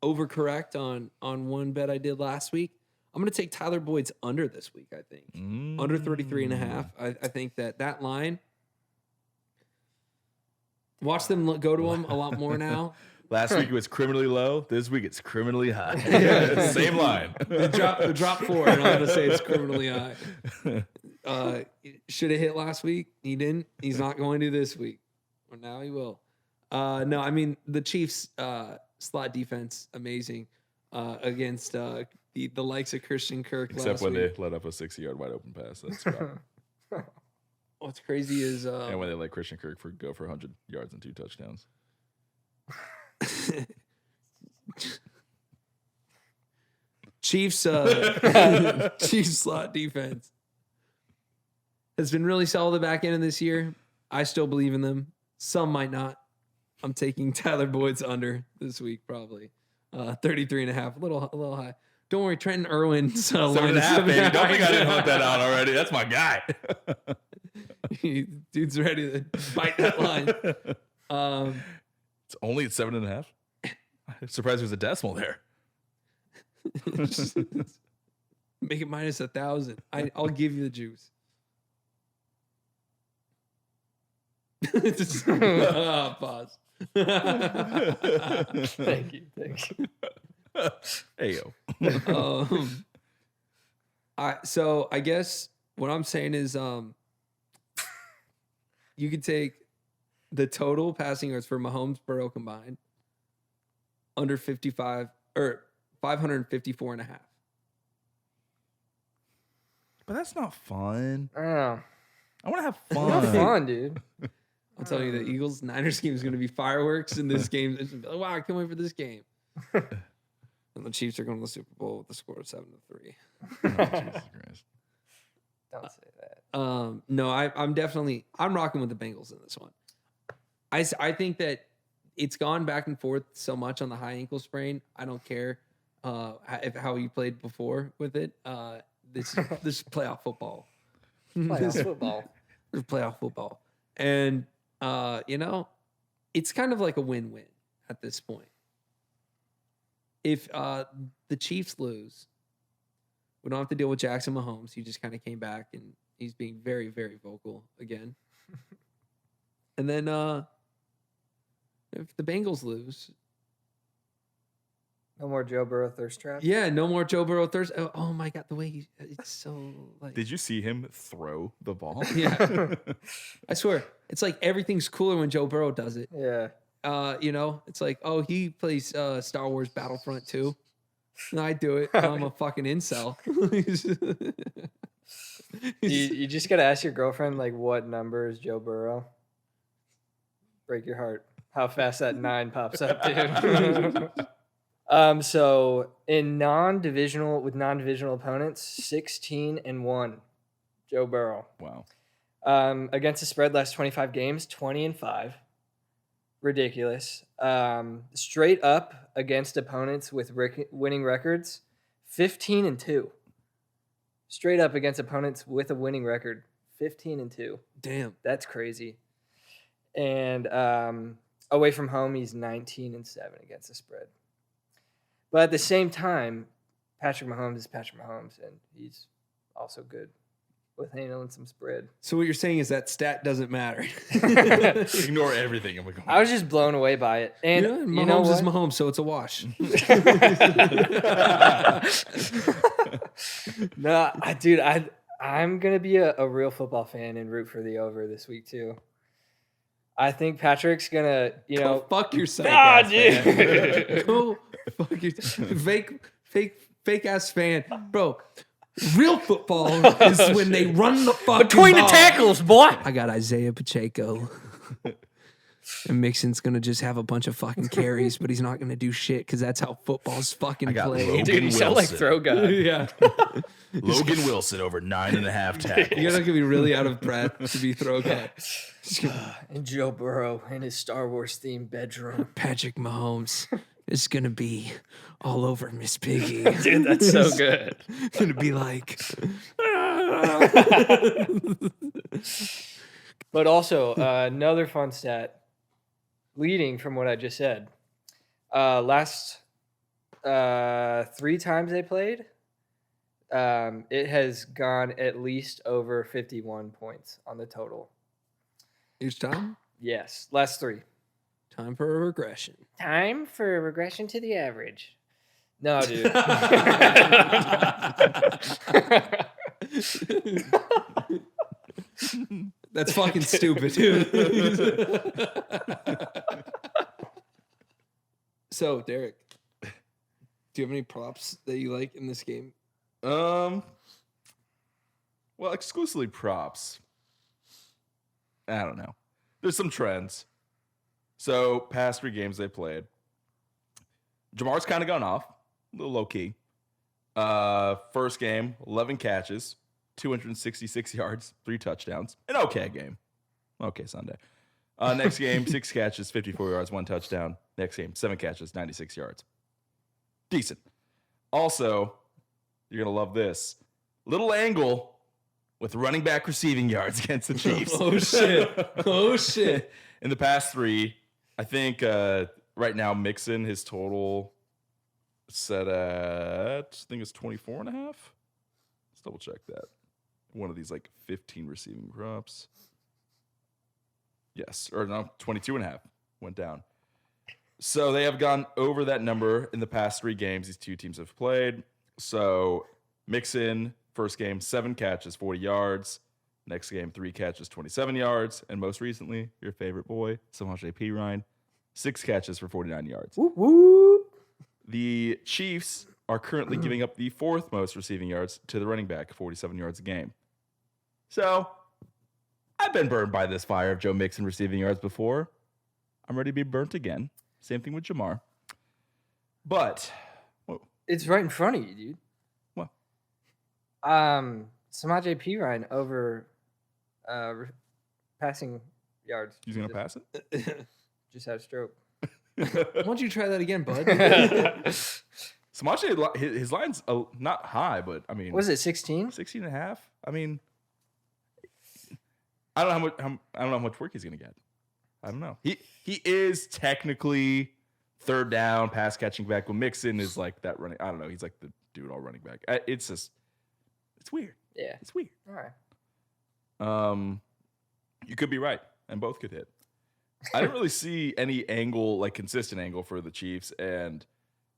overcorrect on one bet I did last week. I'm going to take Tyler Boyd's under this week, I think. Under 33 and a half. I think that line, watch them go to him a lot more now. Last week it was criminally low. This week it's criminally high. Yeah. Same line. The drop 4, and I'm going to say it's criminally high. Should have hit last week. He didn't. He's not going to this week. Or now he will. No, I mean, the Chiefs' slot defense, amazing against the likes of Christian Kirk. Except when they let up a 60-yard wide open pass. That's right. What's crazy is and when they let Christian Kirk go for 100 yards and 2 touchdowns. Chiefs slot defense has been really solid the back end of this year. I still believe in them. Some might not. I'm taking Tyler Boyd's under this week, probably 33 and a half, a little high. Don't worry, Trenton Irwin's line is 7.5, baby. Don't think I didn't hunt that out already. That's my guy. Dude's ready to bite that line. It's only at 7.5. I'm surprised there's a decimal there. Make it minus 1,000. I'll give you the juice. Pause. Thank you. Hey, yo. So I guess what I'm saying is you could take the total passing yards for Mahomes, Burrow combined under 55 or 554 and a half. But that's not fun. Oh. I want to have fun. Not fun, dude. I'll tell you, the Eagles-Niners game is going to be fireworks in this game. It's gonna be like, wow, I can't wait for this game. And the Chiefs are going to the Super Bowl with the score of 7-3. Oh, Jesus Christ. Don't say that. No, I'm rocking with the Bengals in this one. I think that it's gone back and forth so much on the high ankle sprain. I don't care how you played before with it. This is playoff football. Playoff football. This is playoff football. And, it's kind of like a win-win at this point. If the Chiefs lose, we don't have to deal with Jackson Mahomes. He just kind of came back, and he's being very, very vocal again. And then if the Bengals lose... No more Joe Burrow thirst trap? Yeah, no more Joe Burrow thirst. Oh, my God, the way it's so... like. Did you see him throw the ball? Yeah. I swear. It's like everything's cooler when Joe Burrow does it. Yeah. It's like, oh, he plays Star Wars Battlefront 2. No, I do it. I'm a fucking incel. You just gotta ask your girlfriend like what number is Joe Burrow. Break your heart. How fast that 9 pops up, dude. So in non-divisional opponents, 16-1, Joe Burrow. Wow. Against the spread last 25 games, 20-5. Ridiculous. Straight up against opponents with winning records, 15-2. Straight up against opponents with a winning record, 15-2. Damn, that's crazy. And away from home, he's 19-7 against the spread. But at the same time, Patrick Mahomes is Patrick Mahomes, and he's also good with handling some spread. So what you're saying is that stat doesn't matter. Ignore everything. I was just blown away by it. And yeah, Mahomes you know is Mahomes, so it's a wash. No, dude, I'm gonna be a real football fan and root for the over this week too. I think Patrick's gonna, Go fuck yourself. Nah, dude. Go fuck yourself. Fake ass fan, bro. Real football is when they run the fucking between ball. the tackles, boy. I got Isaiah Pacheco. And Mixon's going to just have a bunch of fucking carries, but he's not going to do shit because that's how football's fucking played. Dude, you sound like throw god. Yeah. Logan Wilson over 9.5 tackles. You're not going to be really out of breath to be throw god. And Joe Burrow in his Star Wars themed bedroom. Patrick Mahomes is going to be all over Miss Piggy. Dude, that's so good. Going to be like... But also, another fun stat, leading from what I just said. Last 3 times they played, it has gone at least over 51 points on the total. Each time? Yes, last 3. Time for a regression. Time for a regression to the average. No, dude. That's fucking stupid, dude. So, Derek, do you have any props that you like in this game? Well, exclusively props. I don't know. There's some trends. So, past 3 games they played, Jamar's kind of gone off, a little low key. First game, 11 catches, 266 yards, 3 touchdowns. An okay game. Okay Sunday. Next game, 6 catches, 54 yards, 1 touchdown. Next game, 7 catches, 96 yards. Decent. Also, you're going to love this. Little angle with running back receiving yards against the Chiefs. Oh, shit. Oh, shit. In the past 3, I think right now Mixon, his total set at, I think it's 24.5. Let's double check that. One of these like 15 receiving props. Yes, or no, 22.5 went down. So they have gone over that number in the past 3 games these 2 teams have played. So Mixon, first game, 7 catches, 40 yards. Next game, 3 catches, 27 yards. And most recently, your favorite boy, Samaje Perine, 6 catches for 49 yards. Whoop, whoop. The Chiefs are currently giving up the 4th most receiving yards to the running back, 47 yards a game. So, I've been burned by this fire of Joe Mixon receiving yards before. I'm ready to be burnt again. Same thing with Jamar. But, It's right in front of you, dude. What? Samaje Perine over passing yards. he's going to pass it? Just had a stroke. Why don't you try that again, bud? Samaje, his line's not high, but I mean, Was it 16? 16.5. I mean, I don't know how much work he's gonna get. I don't know. He is technically third down pass catching back. When Mixon is like that running, I don't know. He's like the dude all running back. It's just, it's weird. Yeah. It's weird. All right. You could be right, and both could hit. I didn't really see any angle, like consistent angle for the Chiefs, and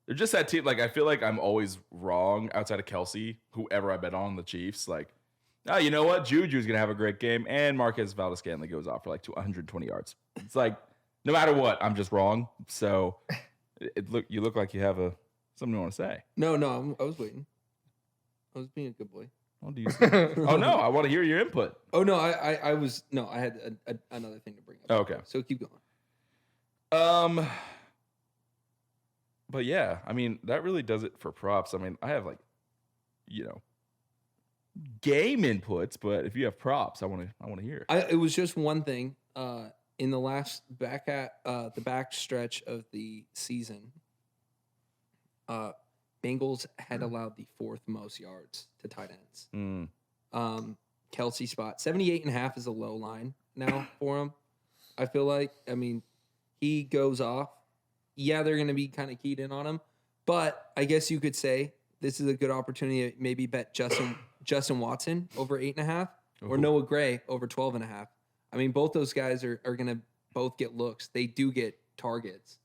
they're just that team. Like I feel like I'm always wrong outside of Kelsey, whoever I bet on the Chiefs. Like, you know what? Juju's gonna have a great game, and Marquez Valdez-Scantling goes off for like 120 yards. It's like no matter what, I'm just wrong. So you look like you have a Something you want to say? No, I was waiting. I was being a good boy. What do you say? Oh no, I want to hear your input. Oh no, I was no, I had another thing to bring up. Oh, okay, so keep going. But yeah, I mean that really does it for props. I mean, I have game inputs, but if you have props, I want to hear. It was just one thing. In the last the back stretch of the season, Bengals had allowed the 4th most yards to tight ends. Kelsey spot 78.5 is a low line now for him. I feel like, I mean, he goes off. Yeah, they're going to be kind of keyed in on him, but I guess you could say this is a good opportunity to maybe bet Justin Watson over 8.5 or Noah Gray over 12.5. I mean, both those guys are going to both get looks. They do get targets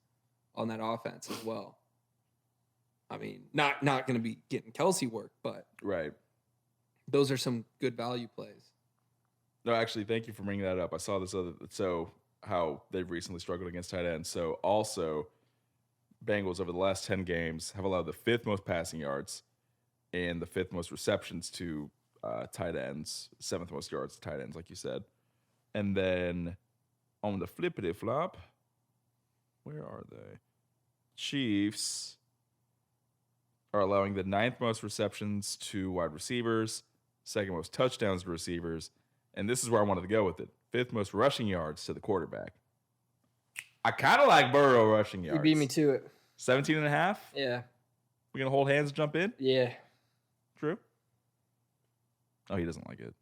on that offense as well. I mean, not going to be getting Kelsey work, but right. Those are some good value plays. No, actually, thank you for bringing that up. I saw this how they've recently struggled against tight ends. So also, Bengals over the last 10 games have allowed the 5th most passing yards and the 5th most receptions to tight ends, 7th most yards to tight ends, like you said. And then on the flippity flop, where are they? Chiefs are allowing the 9th most receptions to wide receivers, 2nd most touchdowns to receivers, and this is where I wanted to go with it. 5th most rushing yards to the quarterback. I kind of like Burrow rushing yards. You beat me to it. 17.5? Yeah. We're going to hold hands and jump in? Yeah. True. Oh, he doesn't like it.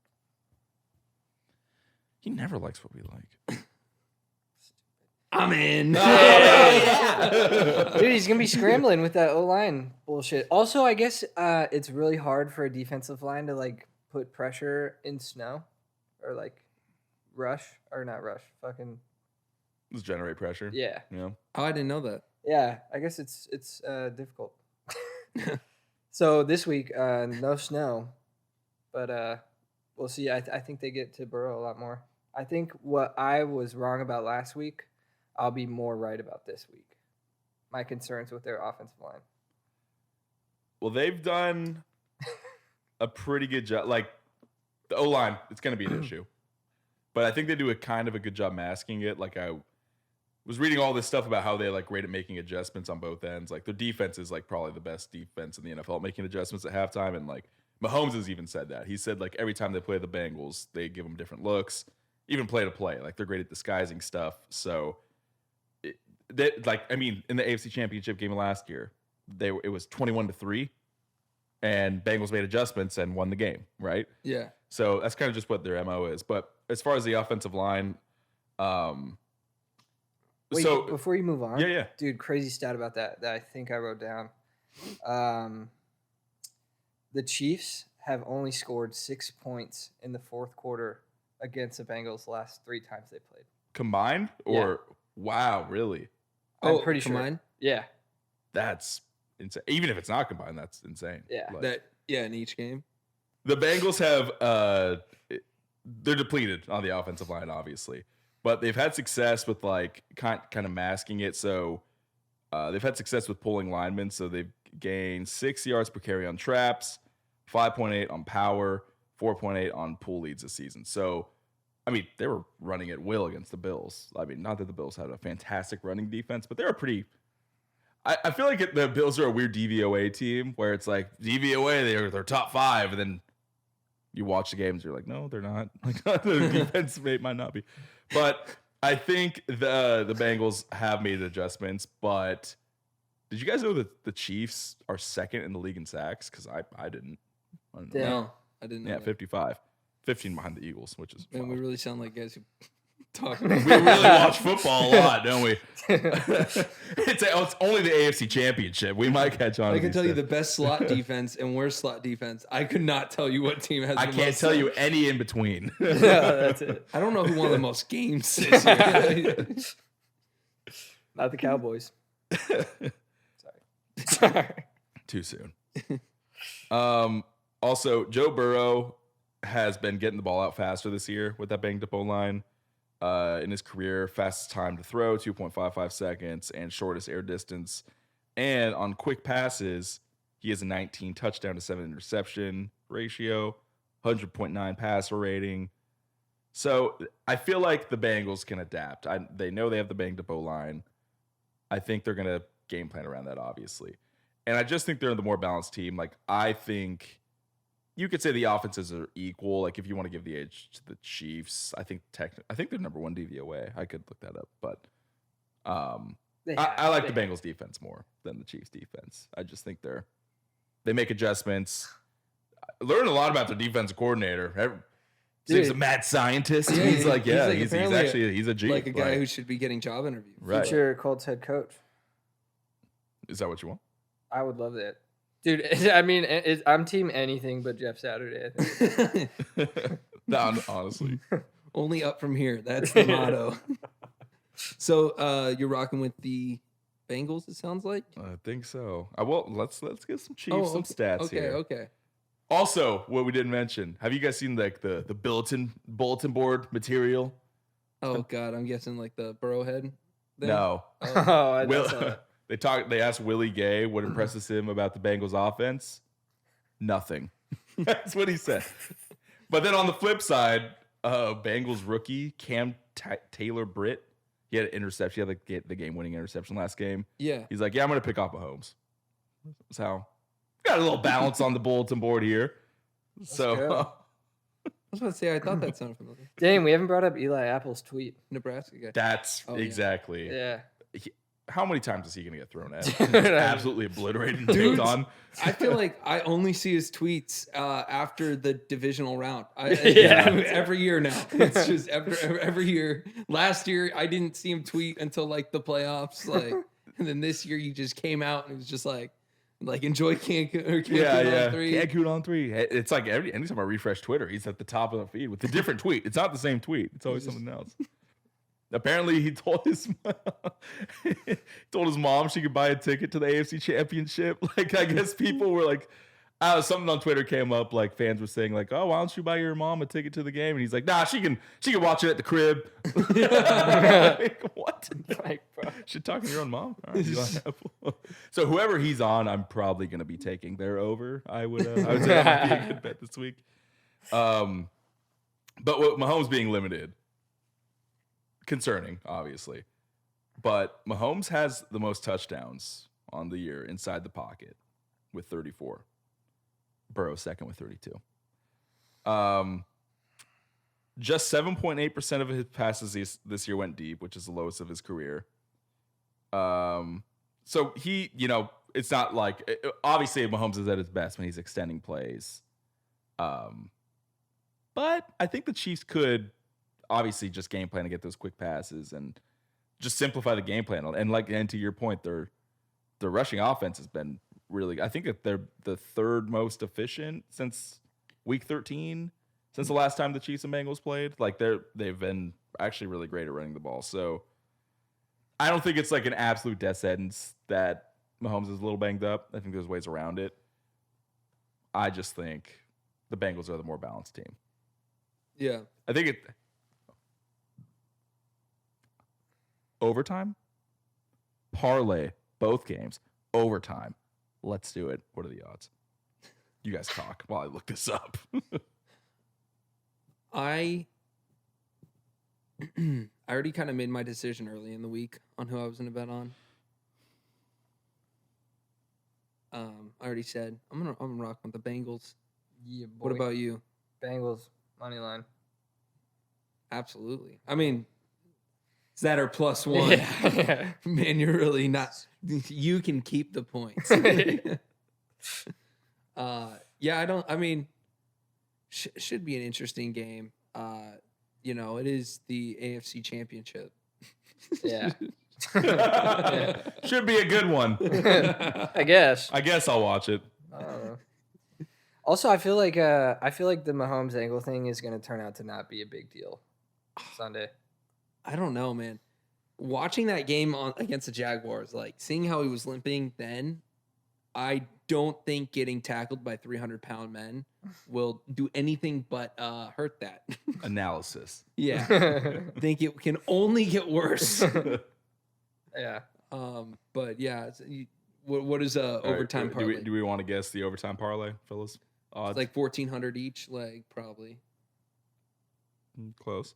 He never likes what we like. I'm in. Dude, he's going to be scrambling with that O-line bullshit. Also, I guess it's really hard for a defensive line to, like, put pressure in snow or, like, fucking... Just generate pressure. Yeah. Yeah. Oh, I didn't know that. Yeah, I guess it's difficult. So this week, no snow, but we'll see. I think they get to Burrow a lot more. I think what I was wrong about last week, I'll be more right about this week. My concerns with their offensive line. Well, they've done a pretty good job. Like, the O-line, it's going to be an issue. But I think they do a kind of a good job masking it. Like, I was reading all this stuff about how they're, like, great at making adjustments on both ends. Like, their defense is, like, probably the best defense in the NFL at making adjustments at halftime. And, like, Mahomes has even said that. He said, like, every time they play the Bengals, they give them different looks, even play to play. Like, they're great at disguising stuff. So, in the AFC Championship game last year, it was 21-3, and Bengals made adjustments and won the game, right? Yeah. So that's kind of just what their MO is. But as far as the offensive line, Wait, so before you move on, yeah, dude, crazy stat about that I think I wrote down. The Chiefs have only scored 6 points in the 4th quarter against the Bengals the last 3 times they played. Combined? Or wow, really? I'm pretty sure. Combined? Yeah. That's insane. Even if it's not combined, that's insane. Yeah. Like, in each game. The Bengals have they're depleted on the offensive line, obviously. But they've had success with, like, kind of masking it. So they've had success with pulling linemen. So they've gained 6 yards per carry on traps, 5.8 on power, 4.8 on pull leads this season. So, I mean, they were running at will against the Bills. I mean, not that the Bills had a fantastic running defense, but they were pretty... I feel like the Bills are a weird DVOA team where it's like, DVOA, they're top 5, and then you watch the games, you're like, no, they're not. Like, the defense might not be. But I think the Bengals have made adjustments. But did you guys know that the Chiefs are 2nd in the league in sacks? Because I didn't. No, I didn't know. Yeah, that. 55. 15 behind the Eagles, which is Man, wild. we really sound like guys who talk. We really watch football a lot, don't we? It's only the AFC Championship. We might catch on. I can tell you the best slot defense and worst slot defense. I could not tell you what team has. I can't tell you any in between. No, that's it. I don't know who won the most games this year. Not the Cowboys. Sorry. Too soon. Also, Joe Burrow has been getting the ball out faster this year with that banged up O-line. In his career, fastest time to throw, 2.55 seconds, and shortest air distance And on quick passes, he has a 19 touchdown to 7 interception ratio, 100.9 passer rating. So I feel like the Bengals can adapt. They know they have the banged up O-line. I think they're going to game plan around that, obviously. And I just think they're the more balanced team. Like, I think you could say the offenses are equal. Like, if you want to give the edge to the Chiefs, I think they're number one DVOA. I could look that up. But I like the Bengals defense more than the Chiefs defense. I just think they make adjustments. I learned a lot about their defensive coordinator. He's a mad scientist. Yeah, he's actually he's a G. Like a guy who should be getting job interviews. Right. Future Colts head coach. Is that what you want? I would love that. Dude, I mean, I'm team anything but Jeff Saturday, I think. No, honestly. Only up from here. That's the motto. So you're rocking with the Bengals, it sounds like? I think so. Let's get some Chiefs, some stats here. Okay. Also, what we didn't mention, have you guys seen like the bulletin board material? Oh God, I'm guessing like the Burrowhead thing? No. I They asked Willie Gay what impresses him about the Bengals offense. Nothing. That's what he said. But then on the flip side, Bengals rookie Cam Taylor Britt, he had an interception. He had the game-winning interception last game. Yeah. He's like, yeah, I'm going to pick off Mahomes. So got a little balance on the bulletin board here. Cool. I was about to say, I thought that sounded familiar. Dang, we haven't brought up Eli Apple's tweet. Nebraska guy. That's exactly. Yeah. How many times is he going to get thrown at? Just absolutely obliterated and picked on. I feel like I only see his tweets after the divisional round. Every year now. It's just every year. Last year, I didn't see him tweet until like the playoffs. Like, and then this year, he just came out and it was just like enjoy Cancun on 3. Cancun on 3. It's like anytime I refresh Twitter, he's at the top of the feed with a different tweet. It's not the same tweet. It's always something else. Apparently, he told his mom she could buy a ticket to the AFC Championship. Like, I guess people were like, something on Twitter came up. Like, fans were saying, like, "Oh, why don't you buy your mom a ticket to the game?" And he's like, "Nah, she can watch it at the crib." Like, what? Like, bro. Should talk to your own mom. All right, so whoever he's on, I'm probably going to be taking their over. I would say that would be a good bet this week. But with Mahomes being limited. Concerning, obviously. But Mahomes has the most touchdowns on the year inside the pocket with 34. Burrow second with 32. Just 7.8% of his passes this year went deep, which is the lowest of his career. So he, it's not like, obviously Mahomes is at his best when he's extending plays. But I think the Chiefs could obviously just game plan to get those quick passes and just simplify the game plan. And to your point, their rushing offense has been really, I think that they're the third most efficient since week 13, since the last time the Chiefs and Bengals played. Like they've been actually really great at running the ball. So I don't think it's like an absolute death sentence that Mahomes is a little banged up. I think there's ways around it. I just think the Bengals are the more balanced team. Yeah. I think overtime, parlay both games, overtime. Let's do it. What are the odds? You guys talk while I look this up. I already kind of made my decision early in the week on who I was going to bet on. I already said I'm gonna rock with the Bengals. Yeah, boy. What about you? Bengals money line. Absolutely. I mean, is that our +1? Yeah. Man, you're really not. You can keep the points. Should be an interesting game. It is the AFC Championship. Yeah. Should be a good one. I guess I'll watch it. I don't know. Also, I feel like the Mahomes angle thing is going to turn out to not be a big deal Sunday. I don't know, man. Watching that game against the Jaguars, like seeing how he was limping then, I don't think getting tackled by 300-pound men will do anything but hurt that. Analysis. Yeah. I think it can only get worse. Yeah. But yeah, What is overtime parlay? Do we want to guess the overtime parlay, fellas? Odds? It's like 1,400 each leg, probably. Close.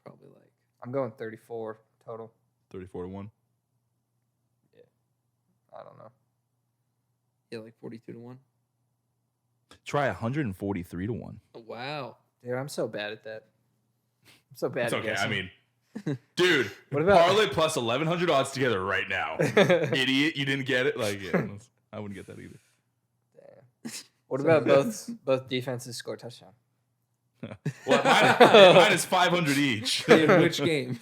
Probably like. I'm going 34 total. 34-1. Yeah. I don't know. Yeah, like 42-1. Try 143-1. Oh, wow. Dude, I'm so bad at that. I'm so bad It's at okay. guessing. I mean, dude, What about parlay plus 1,100 odds together right now. Idiot, you didn't get it. Like, yeah, I wouldn't get that either. Damn. What about both defenses score touchdown? Well, mine is 500 each. In which game?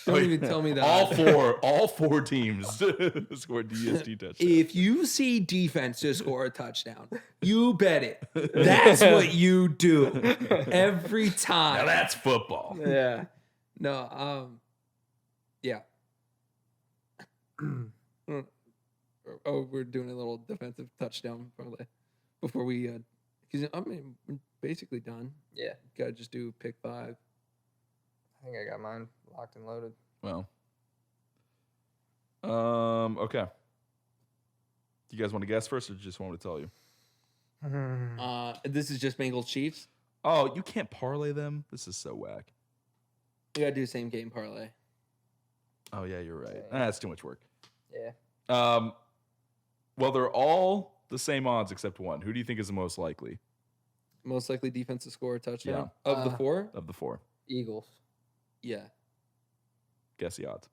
Don't even tell me that. All four teams scored DST touchdowns. If you see defense to score a touchdown, you bet it. That's what you do every time. Now that's football. Yeah. No, yeah. Oh, we're doing a little defensive touchdown probably before we, because I mean, we're basically done. Yeah. Gotta just do pick 5. I think I got mine locked and loaded. Well, okay. Do you guys want to guess first, or just want me to tell you? This is just Bengals-Chiefs. Oh, you can't parlay them. This is so whack. You gotta do same game parlay. Oh yeah, you're right. That's too much work. Yeah. Well, they're all the same odds except one. Who do you think is the most likely? Most likely defense to score a touchdown Yeah. of the 4. Of the 4? Eagles. Yeah. Guess the odds.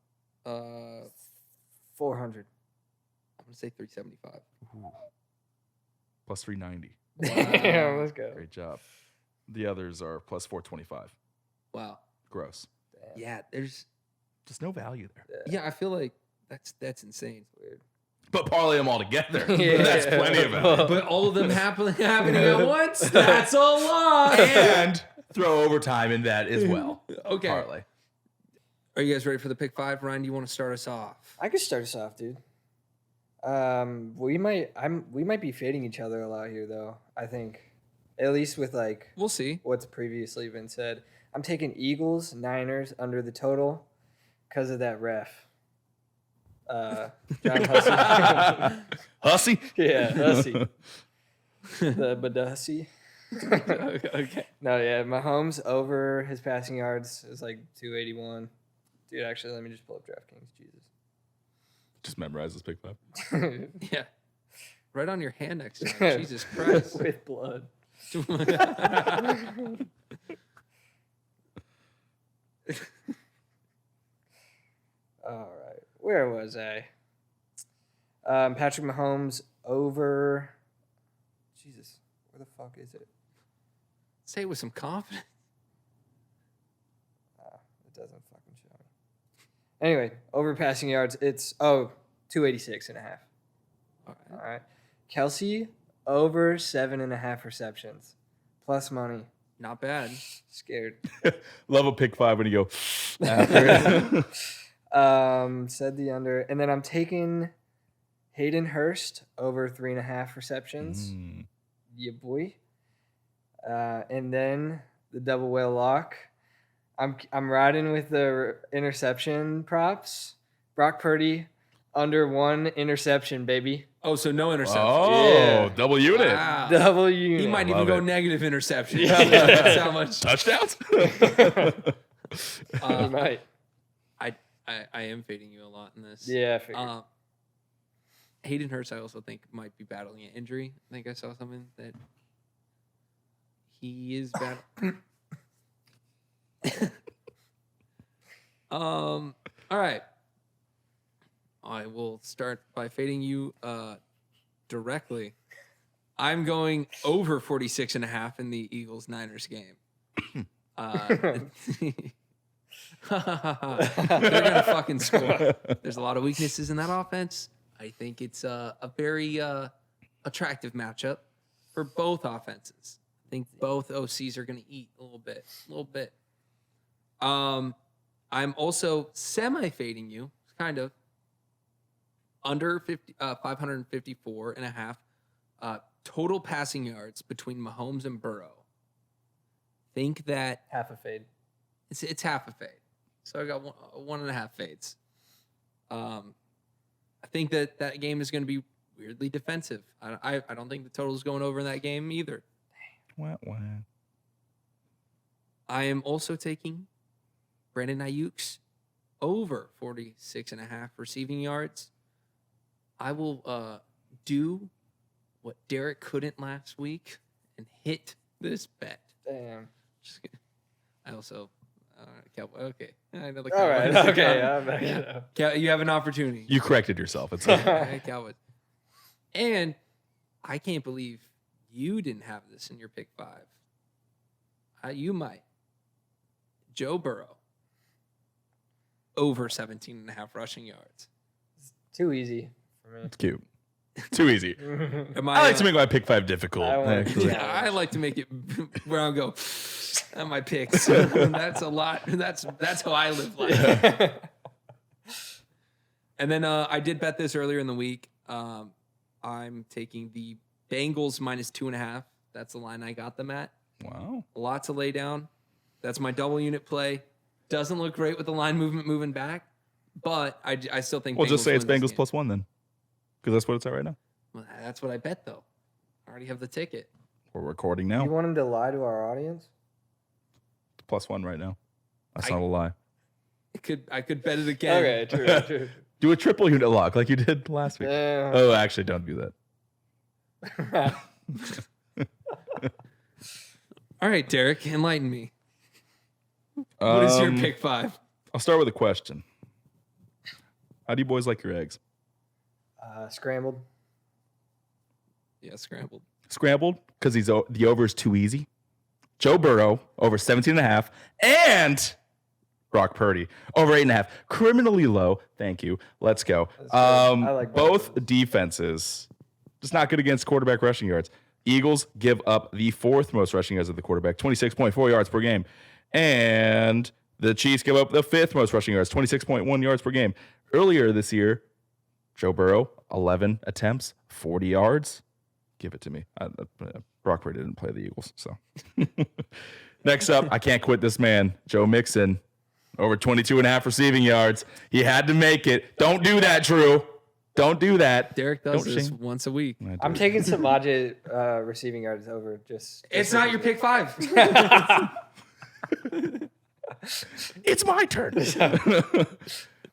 400. I'm gonna say 375. Ooh. Plus 390. Damn, let's go. Great job. The others are plus 425. Wow. Gross. Damn. Yeah, there's. Just no value there. Yeah, I feel like that's insane. Weird. But parlay them all together. Yeah. That's plenty of value. But all of them happening at once. That's a lot. And throw overtime in that as well. Okay. Parlay. Are you guys ready for the pick 5? Ryan, do you want to start us off? I could start us off, dude. We might be fading each other a lot here, though. I think, at least with like We'll see. what's previously been said. I'm taking Eagles, Niners under the total because of that ref. John Hussey. Hussey? Yeah, Hussey. The Badussi. Okay. No, yeah, Mahomes over his passing yards is like 281. Dude, actually, let me just pull up DraftKings. Jesus. Just memorize this pick 5. Yeah. Right on your hand next time. Jesus Christ. With blood. All right. Where was I? Patrick Mahomes over. Jesus. Where the fuck is it? Say it with some confidence. It doesn't fucking show me. Anyway, over passing yards, it's 286 and a half. All All right. right. Kelsey over 7.5 receptions. Plus money. Not bad. Scared. Love a pick 5 when you go after it. Said the under. And then I'm taking Hayden Hurst over 3.5 receptions. Yeah, boy. And then the double whale lock. I'm riding with the interception props. Brock Purdy under 1 interception, baby. Oh, so no interception. Oh, Yeah. double unit. Wow. Double unit. He might even Love go it. negative interception. Yeah. That's how much. Touchdowns? He might. I am fading you a lot in this. Yeah, I figured. Hayden Hurst, I also think, might be battling an injury. I think I saw something that he is battling. All right. I will start by fading you directly. I'm going over 46.5 in the Eagles-Niners game. They're gonna fucking score. There's a lot of weaknesses in that offense. I think it's a very attractive matchup for both offenses. I think both OCs are gonna eat a little bit. I'm also semi-fading you, kind of, under 554.5 total passing yards between Mahomes and Burrow. Think that Half a fade. it's half a fade. So I got 1.5 fades. I think that game is going to be weirdly defensive. I don't think the total is going over in that game either. Wah, wah. I am also taking Brandon Ayuk's over 46.5 receiving yards. I will do what Derek couldn't last week and hit this bet. Damn. Just kidding. I also, Cowboy. Okay, I know the All right. Cowboys. Okay. I'm back it up. You have an opportunity. You corrected yourself. It's okay. Okay, Cowboys. And I can't believe you didn't have this in your pick 5. You might. Joe Burrow over 17.5 rushing yards. Too easy for me. It's cute. Too easy. I I like to make my pick 5 difficult. Yeah, I like to make it where I go on my picks. That's a lot. That's how I live life. And then I did bet this earlier in the week. I'm taking the Bengals -2.5. That's the line I got them at. Wow. A lot to lay down. That's my double unit play. Doesn't look great with the line moving back, but I still think. Well, just say it's win this Bengals game. +1 then, because that's what it's at right now. Well, that's what I bet though. I already have the ticket. We're recording You now. want him to lie to our audience? +1 right now. That's not a lie. I could bet it again. Okay, true. Do a triple unit lock like you did last week. Yeah. Oh, actually, don't do that. All right, Derek, enlighten me. What is your pick 5? I'll start with a question. How do you boys like your eggs? Scrambled. Yeah, scrambled. Scrambled because the over is too easy. Joe Burrow over 17.5 and Brock Purdy over 8.5. Criminally low. Thank you. Let's go. I like Both defenses just not good against quarterback rushing yards. Eagles give up the 4th most rushing yards of the quarterback, 26.4 yards per game. And the Chiefs give up the 5th most rushing yards, 26.1 yards per game. Earlier this year, Joe Burrow, 11 attempts, 40 yards. Give it to me. Brock Purdy didn't play the Eagles. So next up, I can't quit this man, Joe Mixon, over 22.5 receiving yards. He had to make it. Don't do that, Drew. Don't do that. Derek does this once a week. I'm taking Samaje receiving yards over. It's not your pick 5. It's my turn.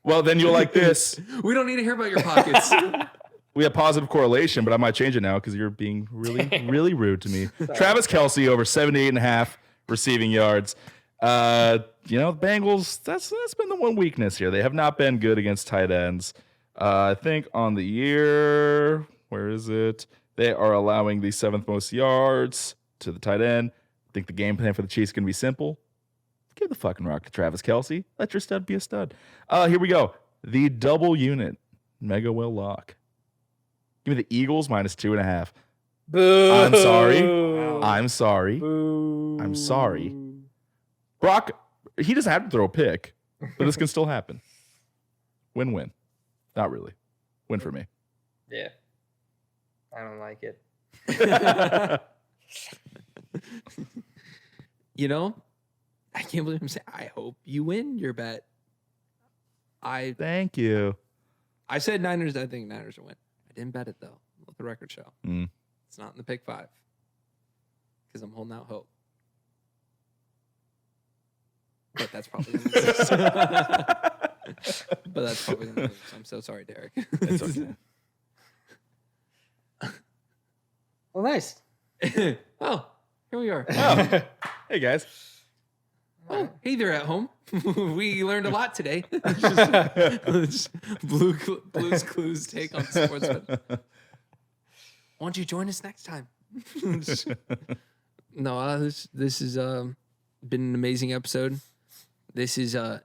Well, then you'll like this. We don't need to hear about your pockets. We have positive correlation, but I might change it now because you're being really, really rude to me. Travis Kelce over 78.5 receiving yards. The Bengals, that's been the one weakness here. They have not been good against tight ends. I think on the year, where is it? They are allowing the 7th most yards to the tight end. I think the game plan for the Chiefs is going to be simple. Give the fucking rock to Travis Kelce. Let your stud be a stud. Here we go. The double unit mega will lock. Give me the Eagles -2.5. Boo. I'm sorry. I'm sorry. Boo. I'm sorry. Brock, he doesn't have to throw a pick, but this can still happen. Win-win. Not really. Win for me. Yeah. I don't like it. I can't believe I'm saying I hope you win your bet. Thank you. I said Niners. I think Niners will win. I didn't bet it though. Let the record show. It's not in the pick 5 because I'm holding out hope. But that's probably gonna lose. But that's probably gonna lose. I'm so sorry, Derek. It's okay. Well, nice. Oh, here we are. Oh. Hey, guys. Oh, hey there at home. We learned a lot today. Just Blue's Clues take on sports. Why don't you join us next time? No, this has been an amazing episode. This is next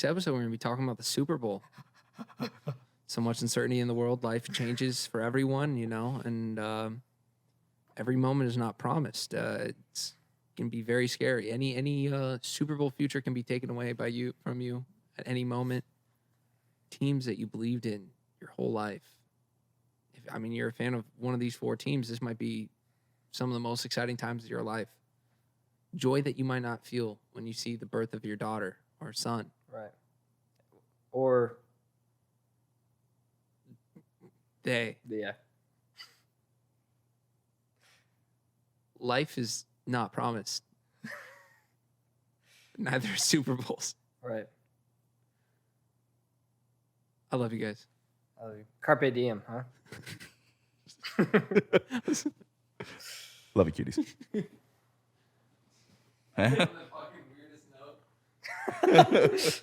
episode we're going to be talking about the Super Bowl. So much uncertainty in the world. Life changes for everyone, and every moment is not promised. It's can be very scary. Any Super Bowl future can be taken away from you at any moment. Teams that you believed in your whole life. If you're a fan of one of these 4 teams, this might be some of the most exciting times of your life. Joy that you might not feel when you see the birth of your daughter or son. Right. or They. yeah. Life is not promised. Neither is Super Bowls. Right. I love you guys. Carpe diem, huh? Love you, cuties. The fucking weirdest note.